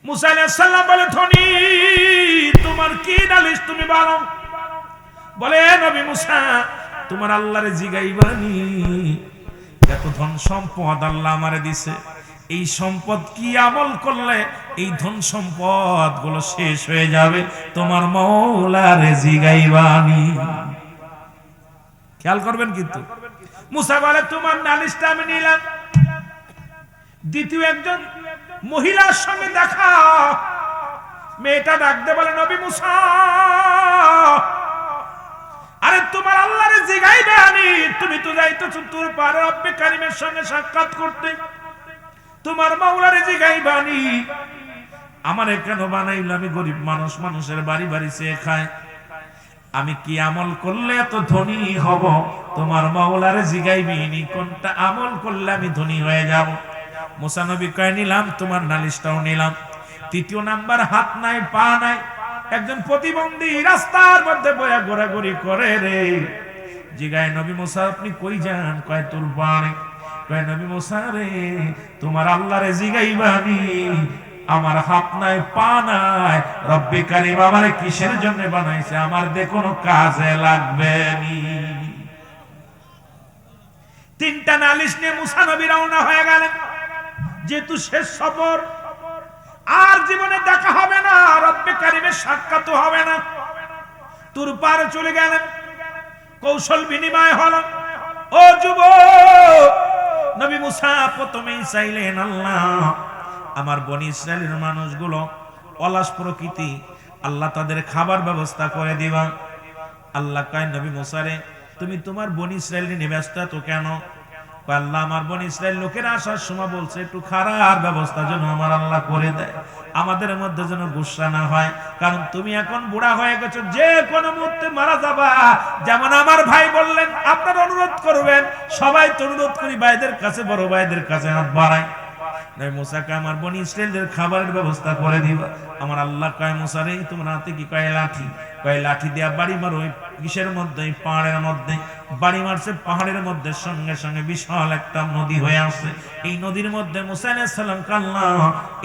মুসা আলাইহিস সালাম বলে, ধনী তোমার কি নালিশ তুমি বলো। বলে, নবী মুসা তোমার আল্লাহরে জিগাইবানি, এত ধন সম্পদ আল্লাহ আমারে দিছে, এই সম্পদ কি আমল করলে এই ধন সম্পদ গুলো শেষ হয়ে যাবে, তোমার মওলারে জিগাইবানি। খেয়াল করবেন কিন্তু। মুসা বলে, তোমার নালিশটা আমি নিলাম। দ্বিতীয় একজন মহিলার সঙ্গে দেখা, মেয়েটা ডাকতে বলে, নবী মুসা আরে তোমার আল্লাহরে জিগাইবে আনি, তুমি তো যাইতেছো তোর পারে রব্বে কারিমের সঙ্গে সাক্ষাৎ করতে, তোমার মাওলারে জিগাইবে আনি, আমারে কেন বানাইল? আমি গরিব মানুষ, মানুষের বাড়ি বাড়ি চেয়ে খায়, আমি কি আমল করলে এত ধনী হব? তোমার মাওলারে জিগাইবিনি কোনটা আমল করলে আমি ধনী হয়ে যাব। মুসা নবী কয়, নিলাম, তোমার নালিশটাও নিলাম। তৃতীয় নাম্বার, হাত নাই পা নাই, একজন প্রতিবন্ধী রাস্তার মধ্যে বয়া ঘোরাঘুরি করে রে। জিগায়, নবী মুসা আপনি কই যান? কয়, তোর বাড়ি। কয়, নবী মুসা রে তোমার আল্লাহরে জিগাইবানি, আমার হাত নাই পা নাই, রব্বে কারিম আমারে কিসের জন্য বানাইছে, আমার দে কোনো কাজে লাগবে নি। তিনটা নালিশ নিয়ে মুসা নবী রওনা হয়ে গেলেন। যেহেতু শেষ সফর, আর জীবনে দেখা হবে না, রব্বে কারিমের সাক্ষাৎ হবে না, তুর পারে চলে গেলেন। কৌশল বিনিময় হলো। ও যুবক, নবী মুসা প্রথমেই চাইলেন, আল্লাহ আমার বনি ইসরায়েলের মানুষগুলো অলস প্রকৃতি, আল্লাহ তাদের খাবার ব্যবস্থা করে দিবা। আল্লাহ কয়, নবী মুসা রে তুমি তোমার বনি ইসরায়েল নিয়ে ব্যস্ত তো কেন? আল্লাহ আমার বনি ইসরায়েল লোকেরা আসার সময় বলছে একটু খারাপ ব্যবস্থা যেন আমার আল্লাহ করে দেয়, আমাদের মধ্যে যেন গুসা না হয়, কারণ তুমি এখন বুড়া হয়ে গেছো, যে কোনো মুহূর্তে মারা যাবা। যেমন আমার ভাই বললেন আপনার অনুরোধ করবেন, সবাই তো অনুরোধ করি ভাইদের কাছে, বড় ভাইদের কাছে হাত বাড়াই। মুসাকে আমার বনি ইসরায়েলদের খাবারের ব্যবস্থা করে দিবা। আমার আল্লাহ কয়, মুসা রে তোমার হাতে কি? কয় লাঠি। কয় লাঠি দিয়া বাড়ি মারো। ওই কিসের মধ্যে? পাহাড়ের মধ্যে। বাড়ি মারছে পাহাড়ের মধ্যে, সঙ্গে সঙ্গে বিশাল একটা নদী হয়ে আসে। এই নদীর মধ্যে মুসা আলাইহিস সালাম কাল্লা,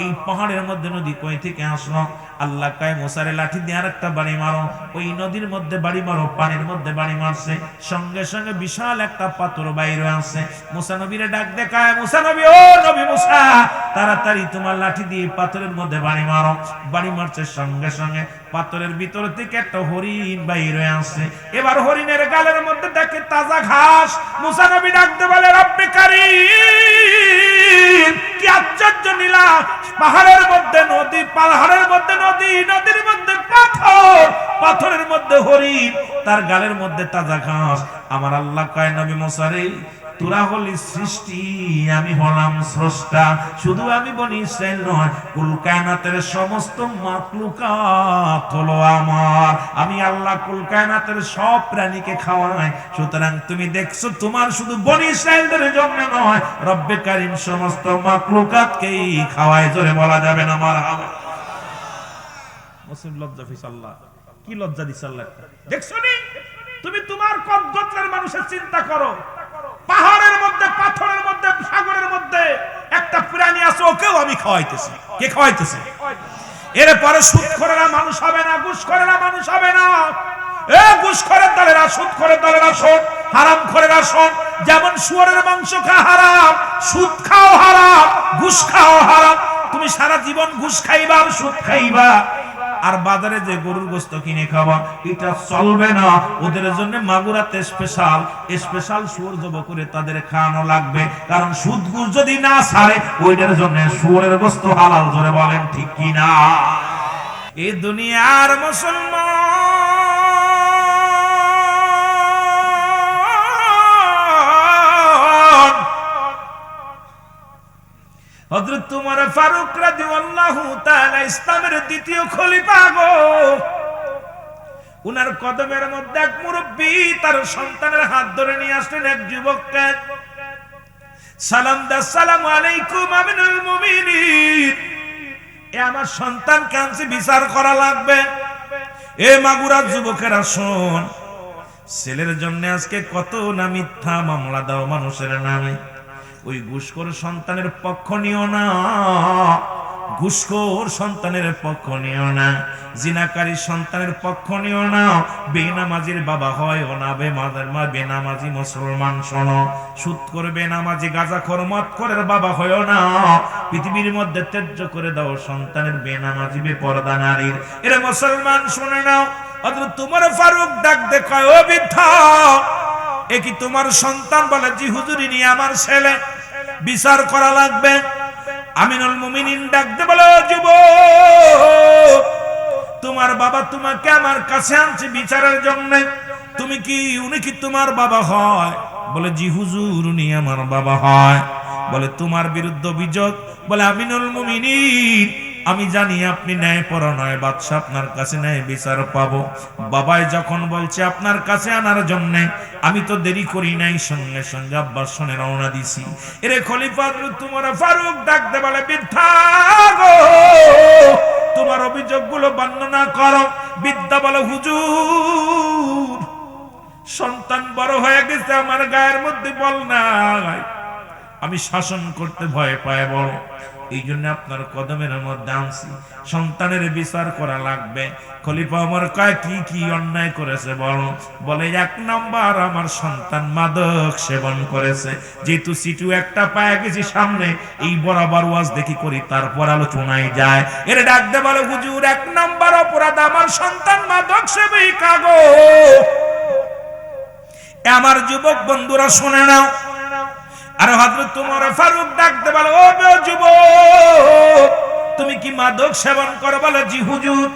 এই পাহাড়ের মধ্যে নদী কই থেকে আসলো? আল্লাহ কয়, মুসারে লাঠি দিয়ে আরেকটা বাড়ি মারো। ওই নদীর মধ্যে বাড়ি মারো, পানির মধ্যে বাড়ি মারছে, সঙ্গে সঙ্গে বিশাল একটা পাথর বাইরে আসে। মুসা নবীরে ডাক দেখায়, মুসা নবী, ও নবী মুসা তাড়াতাড়ি তোমার লাঠি দিয়ে পাথরের মধ্যে বাড়ি মারো। বাড়ি মারছে, সঙ্গে সঙ্গে পাথরের ভিতর থেকে একটা হরিণ বাইরে আসে। এবার হরিণের গালের মধ্যে দেখে তাজা ঘাস। মুসা নবী ডাকতে বলে, রব্বে কারীম কি আশ্চর্য নীলা, পাহাড়ের মধ্যে নদী, পাহাড়ের মধ্যে নদী, নদীর মধ্যে পাথর, পাথরের মধ্যে হরিণ, তার গালের মধ্যে তাজা ঘাস। আমার আল্লাহ কয়, নবী মুসা রে তোরা হলি সৃষ্টি, আমি হলাম স্রষ্টা। শুধু আমি বনি ইসরাইল নয়, কুল কায়নাতের সমস্ত মাখলুকাত হলো আমার। আমি আল্লাহ কুল কায়নাতের সব প্রাণীকে খাওয়াই। সুতরাং তুমি দেখছো তোমার শুধু বনি ইসরাইলদের জন্য নয়, রব্বে কারীম সমস্ত মাখলুকাতকেই খাওয়ায়। জোরে বলা যাবে না মারহাবা। মুসলিম লজ্জা ফিস আল্লাহ, কি লজ্জা দিছে আল্লাহ। দেখছো নি তুমি তোমার কত গোত্রের মানুষের চিন্তা করো, পাহাড়ের মধ্যে, পাথরের মধ্যে, সাগরের মধ্যে একটা প্রাণী আছে, ওকেও আমি খাওয়াইতেছি। কে খাওয়াইতেছে? এরপরে সুদখোরেরা মানুষ হবে না, ঘুষখোরেরা মানুষ হবে না। এ ঘুষখোরের দলেরা, সুদখোরের দলেরা শোন, হারামখোরেরা শোন। যেমন শুয়োরের মাংস খাওয়া হারাম, সুদ খাও হারাম, ঘুষ খাও হারাম। তুমি সারা জীবন ঘুষ খাইবা আর সুদ খাইবা, আর বাজারে যে গরুর গোশত কিনে খাওয়া, এটা চলবে না। ওদের জন্য মাগুরাতে স্পেশাল স্পেশাল শুয়োর জবাই করে তাদের খাওয়ানো লাগবে, কারণ সুদ ঘুষ যদি না ছাড়ে ওইটার জন্য শুয়োরের গোশত হালাল। জোরে বলেন ঠিক কি না? এই দুনিয়ার মুসলমান হযরত ওমর ফারুক রাদিয়াল্লাহু তাআলা ইসলামের দ্বিতীয় খলিফা গো, উনার কদমের মধ্যে এক মুরব্বী তার সন্তানের হাত ধরে নিয়ে আসলেন এক যুবককে। সালাম দা, আসসালামু আলাইকুম আমিনুল মুমিনিন, এ আমার সন্তান কাছে বিচার করা লাগবে। এ মাগুরার যুবকেরা শোন, ছেলের জন্য আজকে কত না মিথ্যা মামলা দাও মানুষের নামে। ওই ঘুষখোর সন্তানের পক্ষ নিও না, ঘুষখোর সন্তানের পক্ষ নিও না, জিনাকারী সন্তানের পক্ষ নিও না, বেনামাজির বাবা হয় ও না, বেনামাজি মুসলমান শোনো, সুদ করে বেনামাজি গাঁজাখোর মদখোরের বাবা হয়ও না। পৃথিবীর মধ্যে ত্যায্য করে দাও সন্তানের বেনামাজি বেপরদা নারীর। এরা মুসলমান শুনে নাও, হযরত তোমার ফারুক ডাক দেখায়, ও বৃদ্ধা, এ কি তোমার সন্তান? বলে জি হুজুর, ইনি আমার ছেলে, বিচার করা লাগবে। আমিনুল মুমিনিন ডাক দে বলে, ও যুবক, তোমার বাবা তোমাকে আমার কাছে আনছে বিচারের জন্য, তুমি কি, উনি কি তোমার বাবা হয়? বলে জি হুজুর, উনি আমার বাবা হয়। বলে তোমার বিরুদ্ধে অভিযোগ? বলে আমিনুল মুমিনিন, আমি জানি আপনি ন্যায়পরায়ণ বাদশা, আপনার কাছে ন্যায় বিচার পাবো। বাবাই যখন বলছে আপনার কাছে আনার জন্য, আমি তো দেরি করি নাই, সঙ্গে সঙ্গে আব্বার সনে রওনা দিছি। এরে খলিফা তোমার ফারুক ডাক দে বলে, বৃদ্ধা গো, তোমার অভিযোগগুলো বর্ণনা করো। বিদ্যা বলে, হুজুর, সন্তান বড় হয়ে গেছে, আমার গায়ের মধ্যে বল নাই, আমি শাসন করতে ভয় পাই বড়, এই জন্য আপনার কদমের মধ্যে আনছি, সন্তানের বিচার করা লাগবে। খলিফা ওমর কয়, কি কি অন্যায় করেছে বলো? বলে, এক নম্বর, আমার সন্তান মাদক সেবন করেছে। যেহেতু সিটু একটা পায়ে গেছি সামনে, এই বরাবর ওয়াজ দেখি করি, তারপর আলোচনায় যায়। এর ডাক দে বলে, হুজুর, এক নম্বর অপরাধ, আমার সন্তান মাদক সেবিকা গো। আমার যুবক বন্ধুরা শুনে নাও। আর হযরত ওমর ফারুক ডাক দে বলে, ও যুবক, তুমি কি মাদক সেবন করো? বলে জি হুজুর।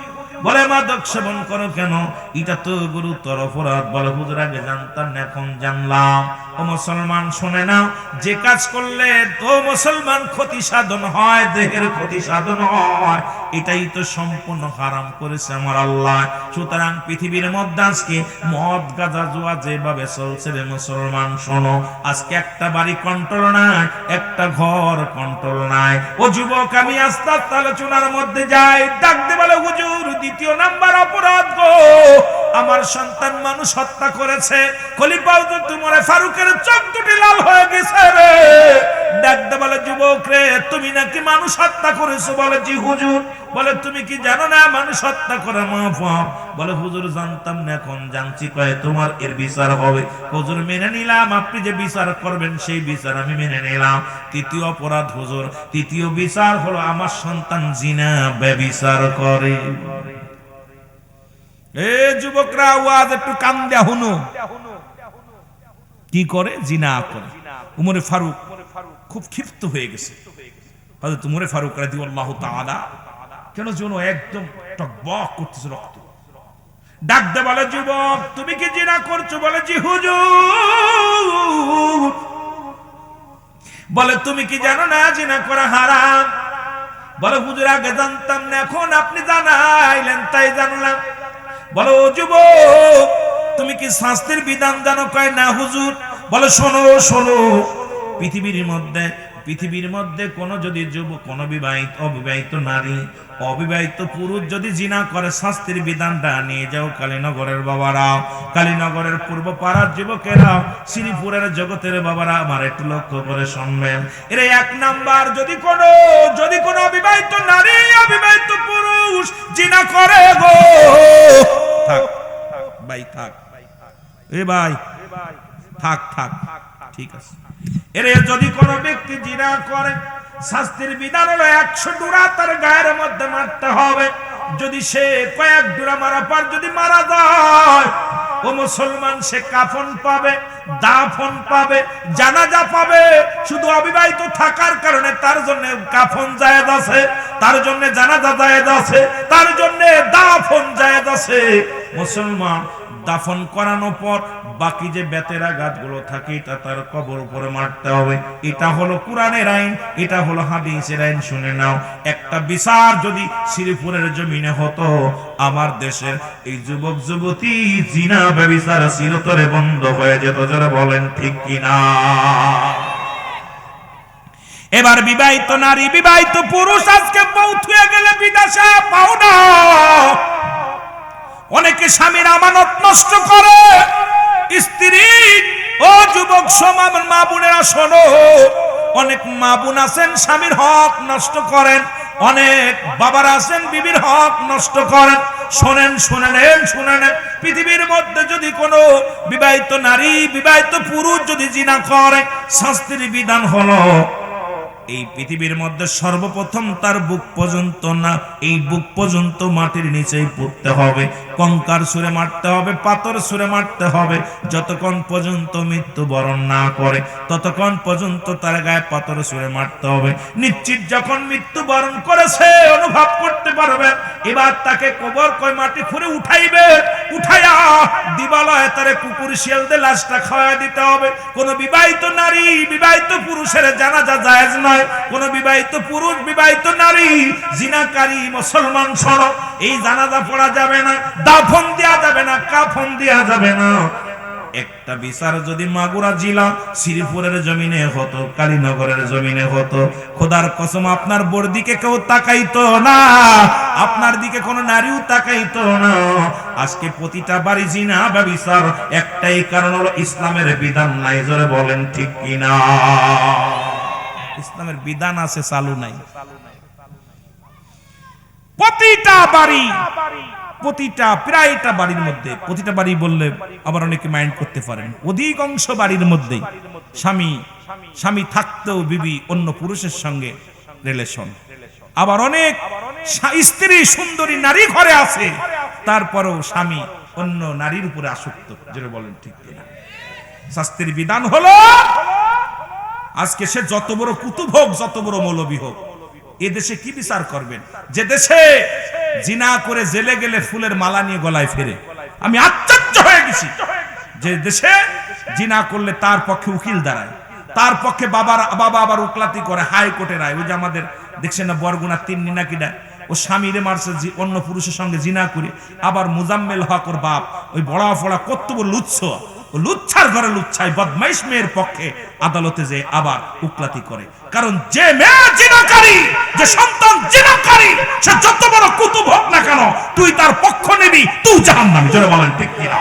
বলে মাদক সেবন করো কেন? এটা তো গুরুতর অপরাধ। বলে হুজুর, আগে জানতাম না, এখন জানলাম। ও মুসলমান শুনে নাও, যে কাজ করলে তো মুসলমান ক্ষতি সাধন হয়, দেহের ক্ষতি সাধন হয়, এটাই তো সম্পূর্ণ হারাম করেছে আমার আল্লাহ। সুতরাং পৃথিবীর মধ্যে আজকে মদ গাঁজা জুয়া যেভাবে চলছে রে মুসলমান শোনো, আজকে একটা বাড়ি কন্ট্রোল নাই, একটা ঘর কন্ট্রোল নাই। ও যুবক, আমি আস্তে আস্তে আলোচনার মধ্যে যাই। ডাকতে বলে, হুজুর, দ্বিতীয় নাম্বার অপরাধ গো, আমার সন্তান মানুষ হত্যা করেছে। খলিফা তোমার ফারুকের চোখ দুটি লাল হয়ে গেছে রে। ডাকতে বলে, যুবক রে, তুমি নাকি মানুষ হত্যা করেছো? বলে জি হুজুর। বলে তুমি কি জানো না মানুষ হত্যা করা মাফ? বলে হুজুর, জানতাম না, এখন জানছি। কয় তোমার এর বিচার হবে। হুজুর, মেনে নিলাম, আপনি যে বিচার করবেন সেই বিচার আমি মেনে নিলাম। তৃতীয় অপরাধ হুজুর, তৃতীয় বিচার হলো আমার সন্তান জিনা ব্যভিচার করে। এ যুবকরা, ওয়াজ একটু কান দেয়া হুনো। কি করে? জিনা করে। উমরে ফারুক খুব ক্ষিপ্ত হয়ে গেছে। হযরত উমরে ফারুক রাদিয়াল্লাহু তাআলা কেন যেন একদম টকবক করতেছে রক্ত। ডাক দে বলে, যুবক, তুমি কি জিনা করছো? বলে জি হুজুর। বলে তুমি কি জানো না জিনা করা হারাম? বলে হুজুর, আগে জানতাম না, এখন আপনি জানাইলেন তাই জানলাম। বলে ও যুবক, তুমি কি শাস্তির বিধান জানো? কয় না হুজুর। বলে শোনো শোনো, পৃথিবীর মধ্যে কোন যদি যুবক, কোন অবিবাহিত নারী, অবিবাহিত পুরুষ যদি জিনা করে, শাস্তির বিধানটা নিয়ে যাও কালীনগরের বাবারা, কালীনগরের পূর্ব পাড়ার যুবকেরা, শ্রীপুরের জগতের বাবারা, আমার একটু লক্ষ্য করে শুনবেন। এর এক নাম্বার, যদি কোন অবিবাহিত নারী, অবিবাহিত পুরুষ জিনা করে গো, থাক ভাই, থাক এ ভাই, থাক থাক, ঠিক আছে। এর যদি কোন ব্যক্তি জিনা করে, শাস্তির বিধান হলো 100 ডুরা তার গায়ের মধ্যে মারতে হবে। যদি সে কয়েক ডুরা মারা পর যদি মারা যায়, ও মুসলমান, সে কাফন পাবে, দাফন পাবে, জানাজা পাবে। শুধু অবিবাহিত থাকার কারণে তার জন্য কাফন জায়েজ আছে, তার জন্য জানাজা জায়েজ আছে, তার জন্য দাফন জায়েজ আছে। মুসলমান, দাফন করানোর পর বাকি যে বেতেরা গাছগুলো থাকে, এটা তার কবর উপরে মারতে হবে। এটা হলো কোরআনের আইন, এটা হলো হাদিসের আইন। শুনে নাও, একটা বিচার যদি শ্রীপুরের জমিনে হতো, আমার দেশের এই যুবক যুবতী জিনা ব্যভিচার চিরতরে বন্ধ হয়ে যেত। যারা বলেন ঠিক কিনা? এবার বিবাহিত নারী, বিবাহিত পুরুষ আজকে বউ থুয়ে গেলে বিদেশে পাও না। অনেকে স্বামীর আমানত নষ্ট করে, স্ত্রী। ও যুবক মা বোনেরা শোনো, অনেক মা বোন আছেন স্বামীর হক নষ্ট করেন, অনেক বাবারা আছেন বিবির হক নষ্ট করেন। শোনেন পৃথিবীর মধ্যে যদি কোনো বিবাহিত নারী বিবাহিত পুরুষ যদি জিনা করে, শাস্তির বিধান হলো এই পৃথিবীর মধ্যে সর্বপ্রথম তার বুক পর্যন্ত না, এই বুক পর্যন্ত মাটির নিচেই পড়তে হবে, কঙ্কার ছুঁড়ে মারতে হবে, পাথর ছুঁড়ে মারতে হবে। যতক্ষণ পর্যন্ত মৃত্যুবরণ না করে ততক্ষণ পর্যন্ত তার গায়ে পাথর ছুঁড়ে মারতে হবে। নিশ্চিত যখন মৃত্যুবরণ করেছে অনুভব করতে পারবে, এবার তাকে কবর কয় মাটি খুঁড়ে উঠাইবে, উঠাইয়া দিবালয়ে তারে কুকুর শিয়ালদের লাশটা খাওয়া দিতে হবে। কোন বিবাহিত নারী বিবাহিত পুরুষের জানাজা জায়েজ নয়। কোন বিবাহিত পুরুষ বিবাহিত নারী জিনাকারী মুসলমান শোনো, এই জানাজা পড়া যাবে না, দাফন দেয়া যাবে না, কাফন দেয়া যাবে না। একটা বিচার যদি মাগুরা জেলা শ্রীপুরের জমিনে হতো, কালীনগরের জমিনে হতো, খোদার কসম আপনার বোর দিকে কেউ তাকাইতো না, আপনার দিকে কোনো নারীও তাকাইতো না। আজকে প্রতিটা বাড়ি জিনা বা বিচার, একটাই কারণ হলো ইসলামের বিধান নাই। জোরে বলেন ঠিক কিনা? ইসলামের বিধান আছে, চালু নাই। প্রতিটা বাড়ি, প্রতিটা প্রায়টা বাড়ির মধ্যে, প্রতিটা বাড়ি বললে আবার অনেকে মাইন্ড করতে পারেন, অধিকাংশ বাড়ির মধ্যেই স্বামী থাকতেও বিবি অন্য পুরুষের সঙ্গে রিলেশন। আবার অনেক স্ত্রী সুন্দরী নারী ঘরে আছে, তারপরেও স্বামী অন্য নারীর উপরে আসক্ত। যেটা বলেন ঠিক কিনা? শাস্তির বিধান হলো আজকে সে যত বড় কুতুব হোক, যত বড় মৌলবী হোক, এ দেশে কি বিচার করবেন? যে দেশে জিনা করে জেলে গেলে ফুলের মালা নিয়ে গলায় ফেরে। আমি আশ্চর্য হয়ে গেছি যে দেশে জিনা করলে তার পক্ষে উকিল দাঁড়ায়, তার পক্ষে বাবা আবার উকলাতি করে হাইকোর্টের রায়। ওই যে আমাদের দেখছেন না বরগুনা তিন্নি নাকিডা, ও স্বামীরে মারছে অন্য পুরুষের সঙ্গে জিনা করে, আবার মুজাম্মেল হক ওর বাপ ওই বড়া ফড়া কর্তব্য লুচ্ছ, ও লুচ্ছার ঘরে লুচ্ছাই বদমাইশ মেয়ের পক্ষে আদালতে যে আবার উকলাতি করে। কারণ যে মেয়ে জিনাকারী, যে সন্তান জিনাকারী, সে যত বড় কুতুব হোক না কেন, তুই তার পক্ষ নিবি, তুই জাহান্নামী। জোরে বলেন ঠিক কিনা?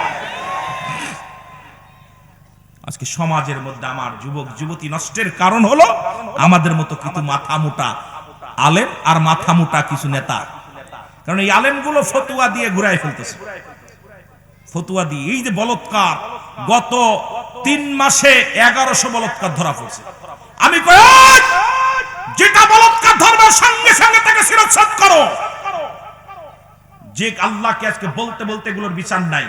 আজকে সমাজের মধ্যে আমার যুবক যুবতী নষ্টের কারণ হলো আমাদের মতো কিছু মাথা মোটা আলেম আর মাথা মোটা কিছু নেতা। কারণ এই আলেমগুলো ফতুয়া দিয়ে ঘুরাই ফেলতেছে, ফতুয়া দিয়ে। এই যে বলৎকার, গত 3 মাসে 1100 বলৎকার ধরা পড়ছে। আমি কই যেটা বলৎকার ধরবে সঙ্গে সঙ্গে তাকে শিরচ্ছেদ করো। যে আল্লাহকে আজকে বলতে বলতে এগুলোর বিচার নাই।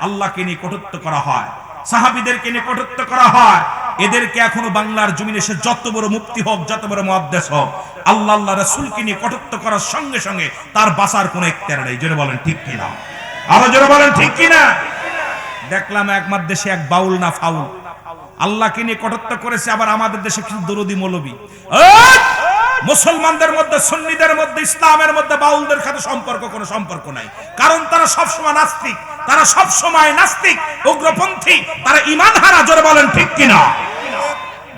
আল্লাহকে নিয়ে কটূক্তি করা হয়, সাহাবীদেরকে নিয়ে কটূক্তি করা হয়। এদেরকে এখনো বাংলার জমিনে সে যত বড় মুফতি হোক, যত বড় মুহাদ্দিস হোক, আল্লাহ রাসূলকে নিয়ে কটূক্তি করার সঙ্গে সঙ্গে তার বাঁচার কোনো ইখতিয়ার নেই। জোরে বলেন ঠিক কিনা? আরো জোরে বলেন ঠিক কিনা? দেখলাম একমার দেশে এক বাউল না ফাউল আল্লাহকে নিয়ে কটূক্তি করেছে, আবার আমাদের দেশে কিছু দরদি মৌলবী। মুসলমানদের মধ্যে, সুন্নিদের মধ্যে, ইসলামের মধ্যে বাউলদের সাথে কোনো সম্পর্ক নাই। কারণ তারা সবসময় নাস্তিক, তারা সবসময় নাস্তিক, উগ্রপন্থী, তারা ঈমান হারা। জোরে বলেন ঠিক কিনা?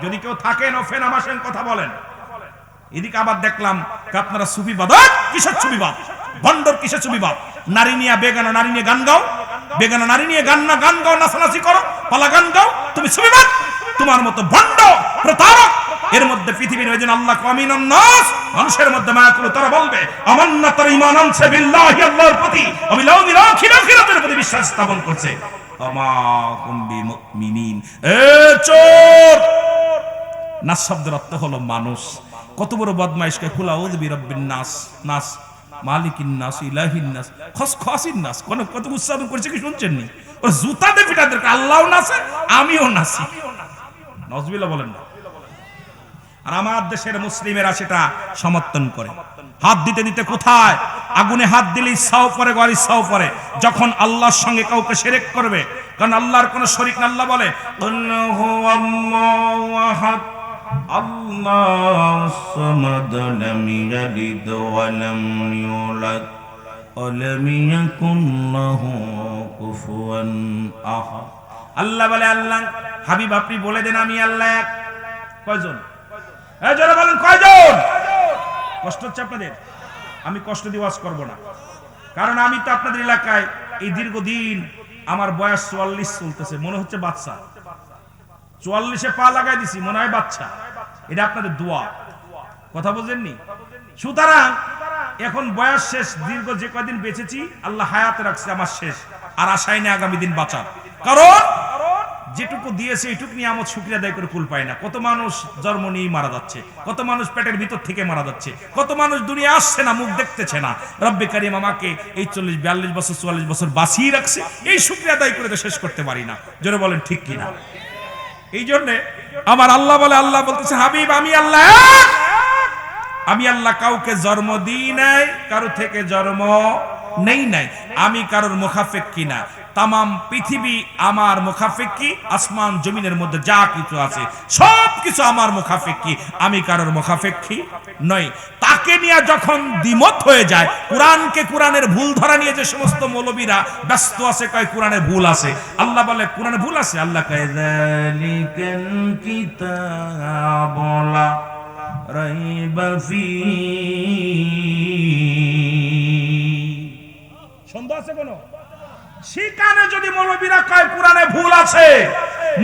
যদি কেউ থাকেন ও ফেনামাসেন কথা বলেন। এদিকে আবার দেখলাম আপনারা সুফিবাদ। কিসের সুফিবাদ? ভণ্ডর কিসের সুফিবাদ? নারী নিয়ে বেগানা নারী নিয়ে গান গাও, বেগানা নারী নিয়ে গান গাও, নাচানাচি করো, পালা গান গাও, তুমি সুফিবাদ? তোমার মতো ভণ্ড প্রতারক এর মধ্যে পৃথিবীর ওইজন আল্লাহ কামিনান নাস, মানুষের মধ্যে মায়া করে তারা বলবে আমান্না তার ঈমান আনছে বিল্লাহি, আল্লাহর প্রতি, অবিলম্বিত আখিরাতের প্রতি বিশ্বাস স্থাপন করছে। আমা কুম বিমুমিনিন। এ চোর! নাস শব্দের অর্থ হলো মানুষ। কত বড় বদমাইশ! কে কুল আউযু বিরাব্বিন নাস, নাস মালিকিন নাস, ইলাহিন নাস, খসখসিন নাস। কত উচ্চারণ করছে কি শুনছেন নি? ওর জুতাতে পিটাতে আল্লাহও নাচে, আমিও নাচি। নাউজুবিল্লাহ বলেন না। আর আমার দেশের মুসলিমেরা সেটা সমর্থন করে। হাত দিতে দিতে কোথায় আগুনে হাত দিলে ইচ্ছাও পরে, গর ইচ্ছাও পরে। যখন আল্লাহর সঙ্গে কাউকে শিরক করবে, কারণ আল্লাহর কোনো শরীক না। আল্লাহ বলে আল্লাহু আল্লাহু আহাদ আল্লাহুস সামাদ লাম ইয়ালিদ ওয়া লাম ইউলাদ ওয়া লাম ইয়াকুন লাহু কুফুয়ান আহাদ। আল্লাহ বলে, আল্লাহ হাবিব আপনি বলে দেন আমি আল্লাহ এক। কয়জন? জোরে বলেন কয়জন? কষ্ট হচ্ছে আপনাদের? আমি কষ্ট দিয়ে ওয়াজ করব না, কারণ আমি তো আপনাদের এলাকায় এই দীর্ঘদিন, আমার বয়স 44 চলতেছে, মনে হচ্ছে বাচ্চা। 44-এ পা লাগাই দিছি, মনে হয় বাচ্চা। এটা আপনাদের দোয়া। কথা বুঝেননি? সুতরাং এখন বয়স শেষ, দীর্ঘ যে কয়দিন বেঁচেছি আল্লাহ হায়াতে রাখছে, আমার শেষ, আর আশাই নেই আগামী দিন বাঁচার। কারণ যেটুকু দিয়েছে এইটুকু নিয়ে আমার শুকরিয়া আদায় করে কুল পায় না। কত মানুষ জন্ম নিয়েই মারা যাচ্ছে, কত মানুষ পেটের ভিতর থেকে মারা যাচ্ছে, কত মানুষ দুনিয়া আসছে না, মুখ দেখতেছে না। রব্বে কারিম আমাকে এই 40 42 বছর 44 বছর বাঁচিয়ে রাখছে, এই শুকরিয়া আদায় করে তো শেষ করতে পারি না। জোরে বলেন ঠিক কিনা? এই জন্য আমার আল্লাহ বলে, আল্লাহ বলতেছে হাবিব আমি আল্লাহ এক। আমি আল্লাহ কাউকে জন্ম দিই নাই, কারো থেকে জন্ম নেই নাই। আমি কারোর মুখাফেক্কি না। তামাম পৃথিবী আমার মুখাফেক্কি, আসমান জমিনের মধ্যে যা কিছু আছে সব কিছু আমার মুখাফেক্কি, আমি কারোর মুখাফেক্কি নই। তাকে নিয়ে যখন দ্বিমত হয়ে যায়, কোরআনকে কোরআনের ভুল ধরা নিয়ে যে সমস্ত মৌলবীরা ব্যস্ত আছে, কয় কোরআনে ভুল আছে, আল্লাহ বলে কোরআনে ভুল আছে। আল্লাহ কয় যালিকাল কিতাবু লা রাইবা ফীহি। সন্দেহ আছে কোন? সেখানে যদি মৌলবীরা কয় কোরআনে ভুল আছে,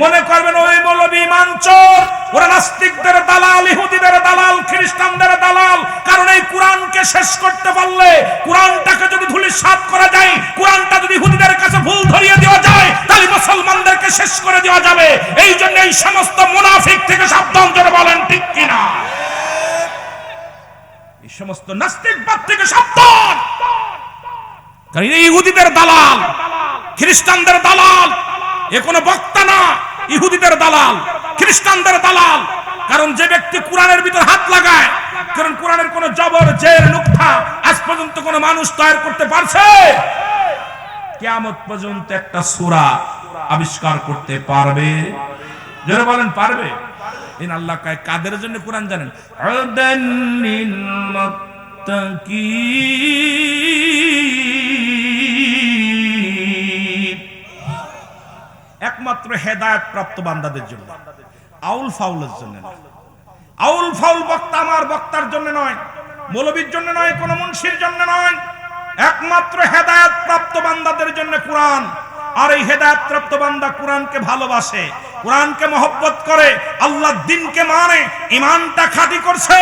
মনে করবেন ওই মৌলবী ঈমান চোর, ওরা নাস্তিকদের দালাল, ইহুদিদের দালাল, খ্রিস্টানদের দালাল। কারণ এই কোরআনকে শেষ করতে পারলে, কোরআনটাকে যদি ধূলিসাৎ করা যায়, কোরআনটা যদি ইহুদিদের কাছে ভুল ধরিয়ে দেওয়া যায়, তাহলে মুসলমানদেরকে শেষ করে দেওয়া যাবে। এই জন্য এই সমস্ত মুনাফিক থেকে সাবধান, জোরে বলেন ঠিক কিনা? এই সমস্ত নাস্তিকবাদ থেকে সাবধান, কারণ ইহুদিদের দালাল, খ্রিস্টানদের দালাল। এ কোনো বক্তা না, ইহুদিদের দালাল, খ্রিস্টানদের দালাল। কারণ যে ব্যক্তি কোরআনের ভিতর হাত লাগায়, কারণ কোরআনের কোন জবর জের নুকতা আজ পর্যন্ত কোন মানুষ তৈরি করতে পারছে? কিয়ামত পর্যন্ত একটা সূরা আবিষ্কার করতে পারবে? যারা বলেন পারবে। ইন আল্লাহ কয় কাদের জন্য কোরআন জানেন? আদাল্লিল মুত্তাকিন, একমাত্র হেদায়েত প্রাপ্ত বান্দাদের জন্য, আউল ফাউলের জন্য না। আউল ফাউল বক্তা আমার বক্তার জন্য নয়, মৌলবীর জন্য নয়, কোন মুন্সির জন্য নয়, একমাত্র হেদায়েত প্রাপ্ত বান্দাদের জন্য কোরআন। আর এই হেদায়েত প্রাপ্ত বান্দা কোরআনকে ভালোবাসে, কোরআনকে মহব্বত করে, আল্লাহর দ্বীনকে মানে, ঈমানটা খাঁটি করছে।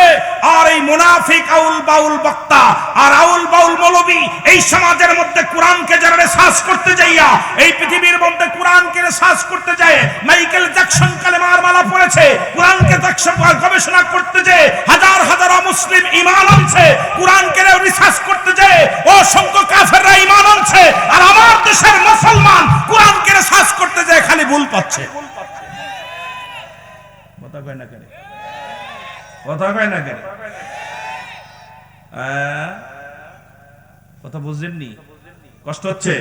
আর এই মুনাফিক আউল বাউল বক্তা আর আউল বাউল মৌলবী এই সমাজের মধ্যে কোরআনকে যারা রিসার্চ করতে যাইয়া, এই পৃথিবীর মধ্যে কোরআনকে রিসার্চ করতে যায়, মাইকেল জ্যাকসন কালেমার মালা পড়েছে, কোরআনকে গবেষণা করতে যায়, হাজার হাজার মুসলিম ঈমান আনছে, কোরআনকে রিসার্চ করতে যায় অসংখ্য কাফেররা ঈমান আনছে। আর আমার দেশের মুসলমান কোরআনকে রিসার্চ করতে যায়, খালি ভুল পাচ্ছে। কথা কয় না কেন? কথা কয় না কেন? কথা বুঝলেননি? কষ্ট হচ্ছে?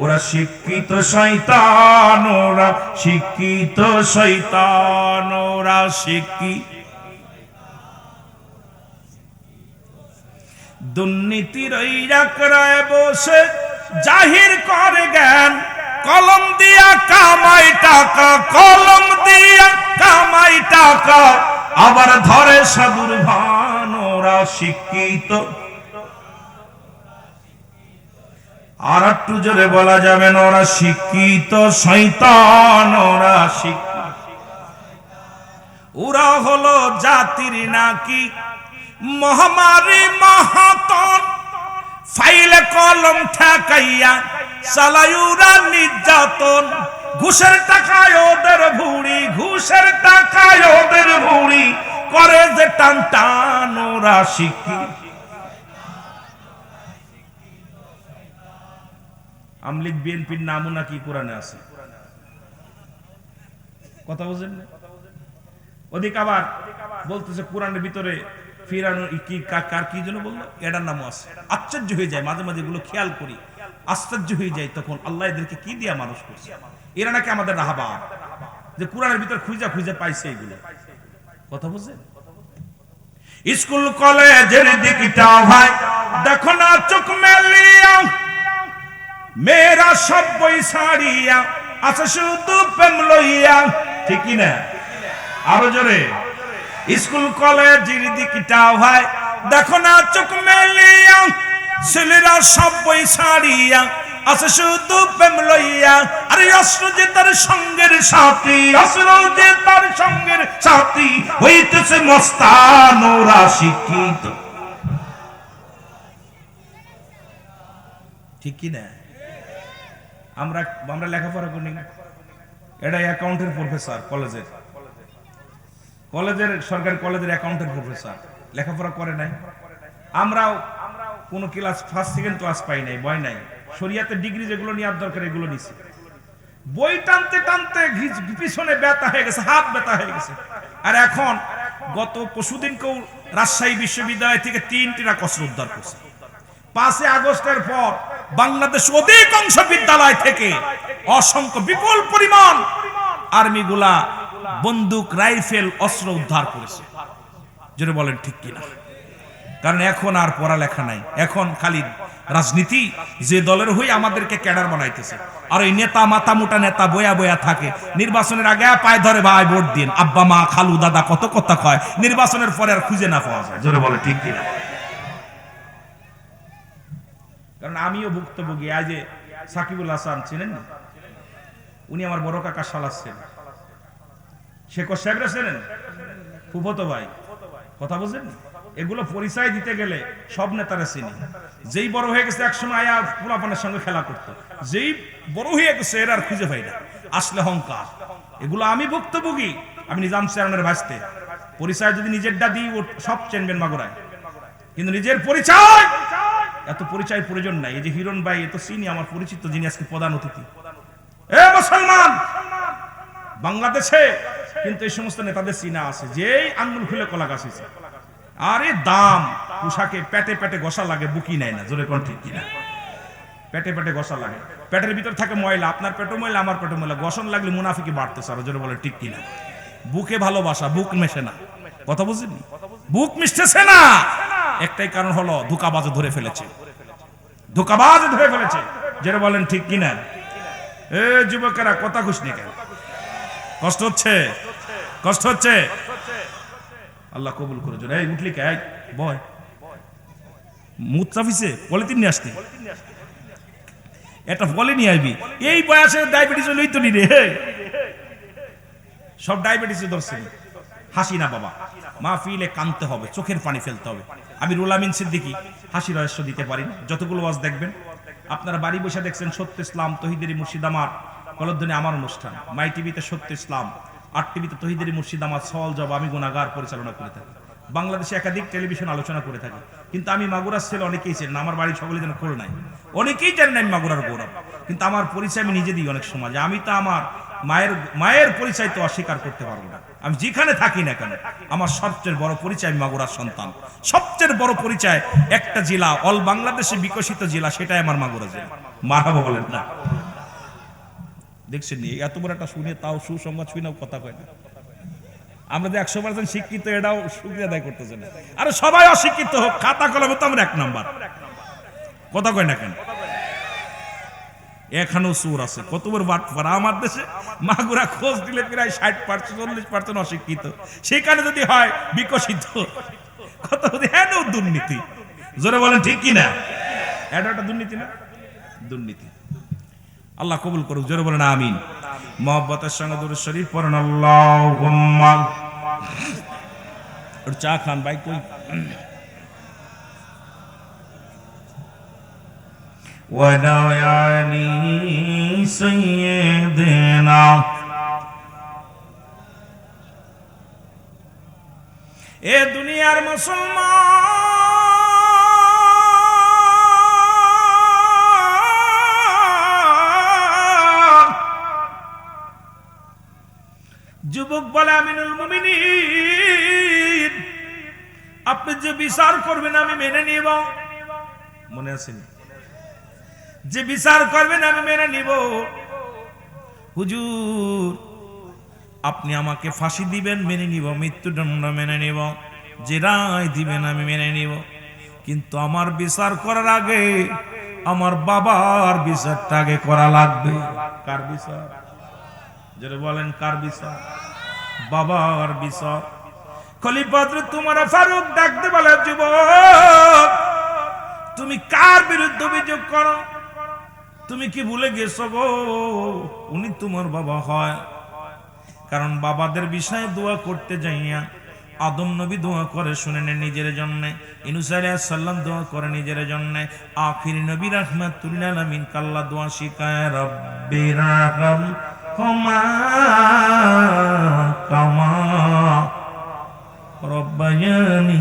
ওরা শিক্ষিত শয়তান, ওরা শিক্ষিত শয়তান, ওরা শিক্ষিত দুর্নীতির ওই রাকড়ায় বসে জাহির করে জ্ঞান, কলম দিয়া কামাই টাকা, কলম দিয়া কামাই টাকা, আবার ধরে সাধুর ভান। ওরা শিক্ষিত, আর একটু জোরে বলা যাবে না, ওরা শিক্ষিত শয়তান, ওরা শিক্ষিত। ওরা হলো জাতির নাকি মহামারী মহাতন, ফাইলে কলম ঠেকাইয়া চালায়ুরা নির্যাতন। ঘুষের টাকায় ওদের ভুড়ি, ঘুষের টাকায় ওদের ভুড়ি, করে যে টান টান। ওরা শিক্ষিত। আমলিগ বিএনপির নামও নাকি কোরআনে আছে। কথা বুঝেন না? ওদিকে আবার বলতেছে কোরআনের ভিতরে ফিরানো কি কার কি যেন বললো, এটার নামও আছে। আশ্চর্য হয়ে যায়, মাঝে মাঝে এগুলো খেয়াল করি, আশ্চর্য হয়ে যায় তখন আল্লাহ এদেরকে কি দিয়া মানুষ করছে। এরা নাকি আমাদের রাহাবার, যে কোরআনের ভিতর খুঁজা খুঁজা পাইছে এগুলো। কথা বুঝেন? স্কুল কলেজের দিকটা ভাই দেখো না চোখ মেলিয়া, মেয়েরা সব বই ছাড়িয়া আছে শুধু প্রেম লইয়া। ঠিক কি না? আরো জোরে। স্কুল কলেজের দিকটা ভাই দেখো না চোখ মেলিয়া, ছেলেরা সব বই ছাড়িয়া আছে শুধু প্রেম লইয়া। আরে অস্ত্র যে তার সঙ্গের সাথী, অস্ত্র যে তার সঙ্গের সাথী, হইতেছে মস্তান ওরা শিক্ষিত। ঠিক কি না? আমরা লেখাপড়া করি না। এটা অ্যাকাউন্টের প্রফেসর, কলেজের সরকারি কলেজের অ্যাকাউন্টের প্রফেসর, লেখাপড়া করে নাই। আমরাও কোনো ক্লাস ফার্স্ট সেকেন্ড ক্লাস পাই নাই, বই নাই। শরিয়াতের ডিগ্রি যেগুলো নেওয়ার দরকার এগুলো নিছি। বই টানতে টানতে পিছনে ব্যথা হয়ে গেছে, হাত ব্যথা হয়ে গেছে। আর এখন গত পরশুদিনকেও রাজশাহী বিশ্ববিদ্যালয় থেকে 3টি কষ্ট উদ্ধার করছে। 5 আগস্টের পর বাংলাদেশ অধিকাংশ বিদ্যালয় থেকে অসংখ্য বিপুল পরিমাণ আর্মিগুলা বন্দুক, রাইফেল, অস্ত্র উদ্ধার করেছে। যেটা বলেন ঠিক কিনা? কারণ এখন আর পড়ালেখা নাই, এখন খালি রাজনীতি। যে দলের হয়ে আমাদেরকে ক্যাডার বানাইতেছে। আর ওই নেতা, মাথা মোটা নেতা বয়া বয়া থাকে। নির্বাচনের আগে পায়ে ধরে ভাই ভোট দিন, আব্বা মা খালু দাদা কত কথা কয়, নির্বাচনের পরে আর খুঁজে না পাওয়া যায়। জোরে বলে ঠিক কিনা? কারণ আমিও ভুক্তভোগী। আজ যে সাকিবুল হাসান চিনেন না? উনি আমার বড় কাকা শালাচ্ছেন। শেখ সাহেবরা চেনেন? ফুফতো ভাই। কথা বুঝেন? এগুলো পরিচয় দিতে গেলে সব নেতারা চিনি। যেই বড় হয়ে গেছে একসময় আয়া পোলাপানের সঙ্গে খেলা করতো, যেই বড় হয়ে গেছে এর আর খুঁজে পাই না। আসলে অহংকার। এগুলো আমি ভুক্তভোগী। আমি নিজাম চেয়ারম্যানের ভাইস্তে। পরিচয় যদি নিজেরটা দিই সব চেনবেন মাগুরায়, কিন্তু নিজের পরিচয়, এত পরিচয় প্রয়োজন নাই। এই যে হিরণ ভাই, এত চিনি, আমার পরিচিত, যিনি আজকে প্রধান অতিথি। এ মুসলমান বাংলাদেশে কিন্তু এই সমস্ত নেতাদের চিনা আছে, যেই আঙ্গুল খুলে কলা গাছ হয়েছে। আরে দাম পোশাকে পেটে পেটে ঘষা লাগে, বুকি নেয় না। জোরে কোন ঠিক কিনা? পেটে পেটে ঘষা লাগে। পেটের ভিতর থাকে ময়লা, আপনার পেটে ময়লা, আমার পেটে ময়লা। ঘষণ লাগলে মুনাফিকি বাড়তেছে। আর জোরে বলে ঠিক কিনা? বুকে ভালোবাসা, বুক মেশে না। কথা বুঝিনি? বুক মিশতেছে না। একটাই কারণ হলো ধোঁকাবাজ ধরে ফেলেছে, ধোঁকাবাজ ধরে ফেলেছে। জোরে বলেন ঠিক কিনা? এ যুবকেরা কথা খুশনি কেন? কষ্ট হচ্ছে, কষ্ট হচ্ছে। আল্লাহ কবুল করে। জোরে এই উঠলি কে? বয় মুখ চাপিছে, পলিথিন নিয়ে আসতে। এটা বলে নিয়ে আসবি। এই বয়সে ডায়াবেটিস হলেই তো নি রে। সব ডায়াবেটিস ধরছে। হাসি না বাবা, মাহফিলে কানতে হবে, চোখের পানি ফেলতে হবে। আমি রুল আমিন সিদ্দিকী হাসি রহস্য দিতে পারি না। যতগুলো ওয়াজ দেখবেন আপনারা বাড়ি বসে দেখছেন সত্য ইসলাম, তহিদের মুর্শিদামাত, কলধ্বনি আমার অনুষ্ঠান, মাই টিভিতে সত্য ইসলাম, আর টিভিতে তহিদের মুর্শিদামাত, সওয়াল জবাব আমি গুনাহগার পরিচালনা করে থাকি। বাংলাদেশে একাধিক টেলিভিশন আলোচনা করে থাকি। কিন্তু আমি মাগুরার ছেলে, অনেকেই চেনেন। আমার বাড়ি সকলে যেন খোল নাই, অনেকেই জানেন আমি মাগুরার গৌরব। কিন্তু আমার পরিচয় আমি নিজে দিই অনেক সময়। আমি তো আমার মায়ের পরিচয় তো অস্বীকার করতে পারবো না। আমি যেখানে থাকি না কেন, আমার সবচেয়ে বড় পরিচয় আমি মাগুরার সন্তান। সবচেয়ে বড় পরিচয় একটা জেলা, অল বাংলাদেশে বিকশিত জেলা, সেটাই আমার মাগুরা জেলা। মারহাবা বলেন না? দেখছেন এত বড় একটা শুনে তাও সুসংবাদ শুনেও কথা কয় না। আমরা যে 100% শিক্ষিত, এটাও শুকরিয়া আদায় করতেছে না। আরে সবাই অশিক্ষিত হোক, খাতা কলমে তো আমরা 1 নাম্বার। কথা কয় না কেন? এখানেও সুর আছে। কত বড় বাটপাড়া আমার দেশে। মাগুরা খোঁজ দিলে প্রায় 60%, 40% অশিক্ষিত। সেখানে যদি হয় বিকশিত, কত হ্যাঁ দুর্নীতি। জোরে বলেন ঠিক কিনা? এটা একটা দুর্নীতি না? দুর্নীতি। আল্লাহ কবুল করুক। জোরে বলেন আমিন। মহব্বতের সঙ্গে দুরূদ শরীফ পড়েন। আল্লাহুম্মা। চা খান ভাই কই? ওয়াদায়ানি সাইয়্যিদিনা। এ দুনিয়ার মুসলমান যুবক বলে, আমিনুল মুমিনিন, আপনি যে বিচার করবেন আমি মেনে নিব। মনে আছে? যে বিচার করবেন আমি মেনে নিব। হুজুর আপনি আমাকে ফাঁসি দিবেন মেনে নিব, মৃত্যুদণ্ড মেনে নিব, যে রায় দিবেন আমি মেনে নিব। কিন্তু আমার বিচার করার আগে আমার বাবার বিচারটা আগে করা লাগবে। কার বিচার? যারা বলেন কার বিচার? বাবার বিচার। খলিফা হযরত উমর ফারুক ডাকতে বলে, যুবক তুমি কার বিরুদ্ধে অভিযোগ করো? তুমি কি ভুলে গেছো গো উনি তোমার বাবা হয়? কারণ বাবাদের বিষয়ে দোয়া করতে যাইয়া আদম নবী দোয়া করে শুনেন নিজের জন্য, ইউনূস আলাইহিস সালাম দোয়া করে নিজের জন্য, আখির নবী রাহমাতুল আলামিন কাল্লা দোয়া শিখায় রব্বিরহামহুমা কামা রব্বায়ানি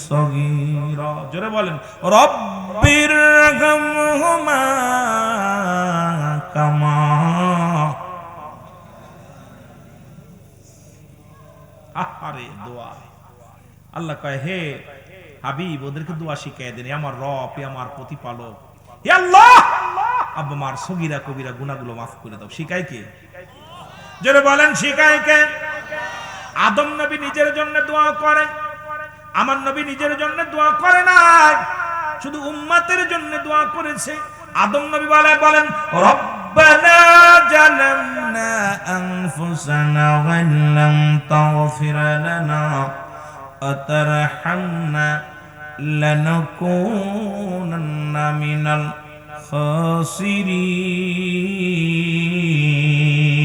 সগীরা। জোরে বলেন রব্বিরহামহুমা কামা। আরে দোয়া আল্লাহ কয় হে হাবিব ওদেরকে দোয়া শিখিয়ে দেন, আমার রব আমার প্রতিপালক হে আল্লাহ আব্বা মার সগীরা কবিরা গুনাহগুলো মাফ করে দাও। শিখায় কে? জোরে বলেন শিখায় কে? আদম নবী নিজের জন্য দোয়া করেন, আমার নবী নিজের জন্য দোয়া করে না, শুধু উম্মতের জন্য দোয়া করেছে। আদম নবী বলেন রব্বানা জালামনা আনফুসানা ওয়া লাম তাগফির লানা ওয়া তারহামনা লানাকুনান্না মিনাল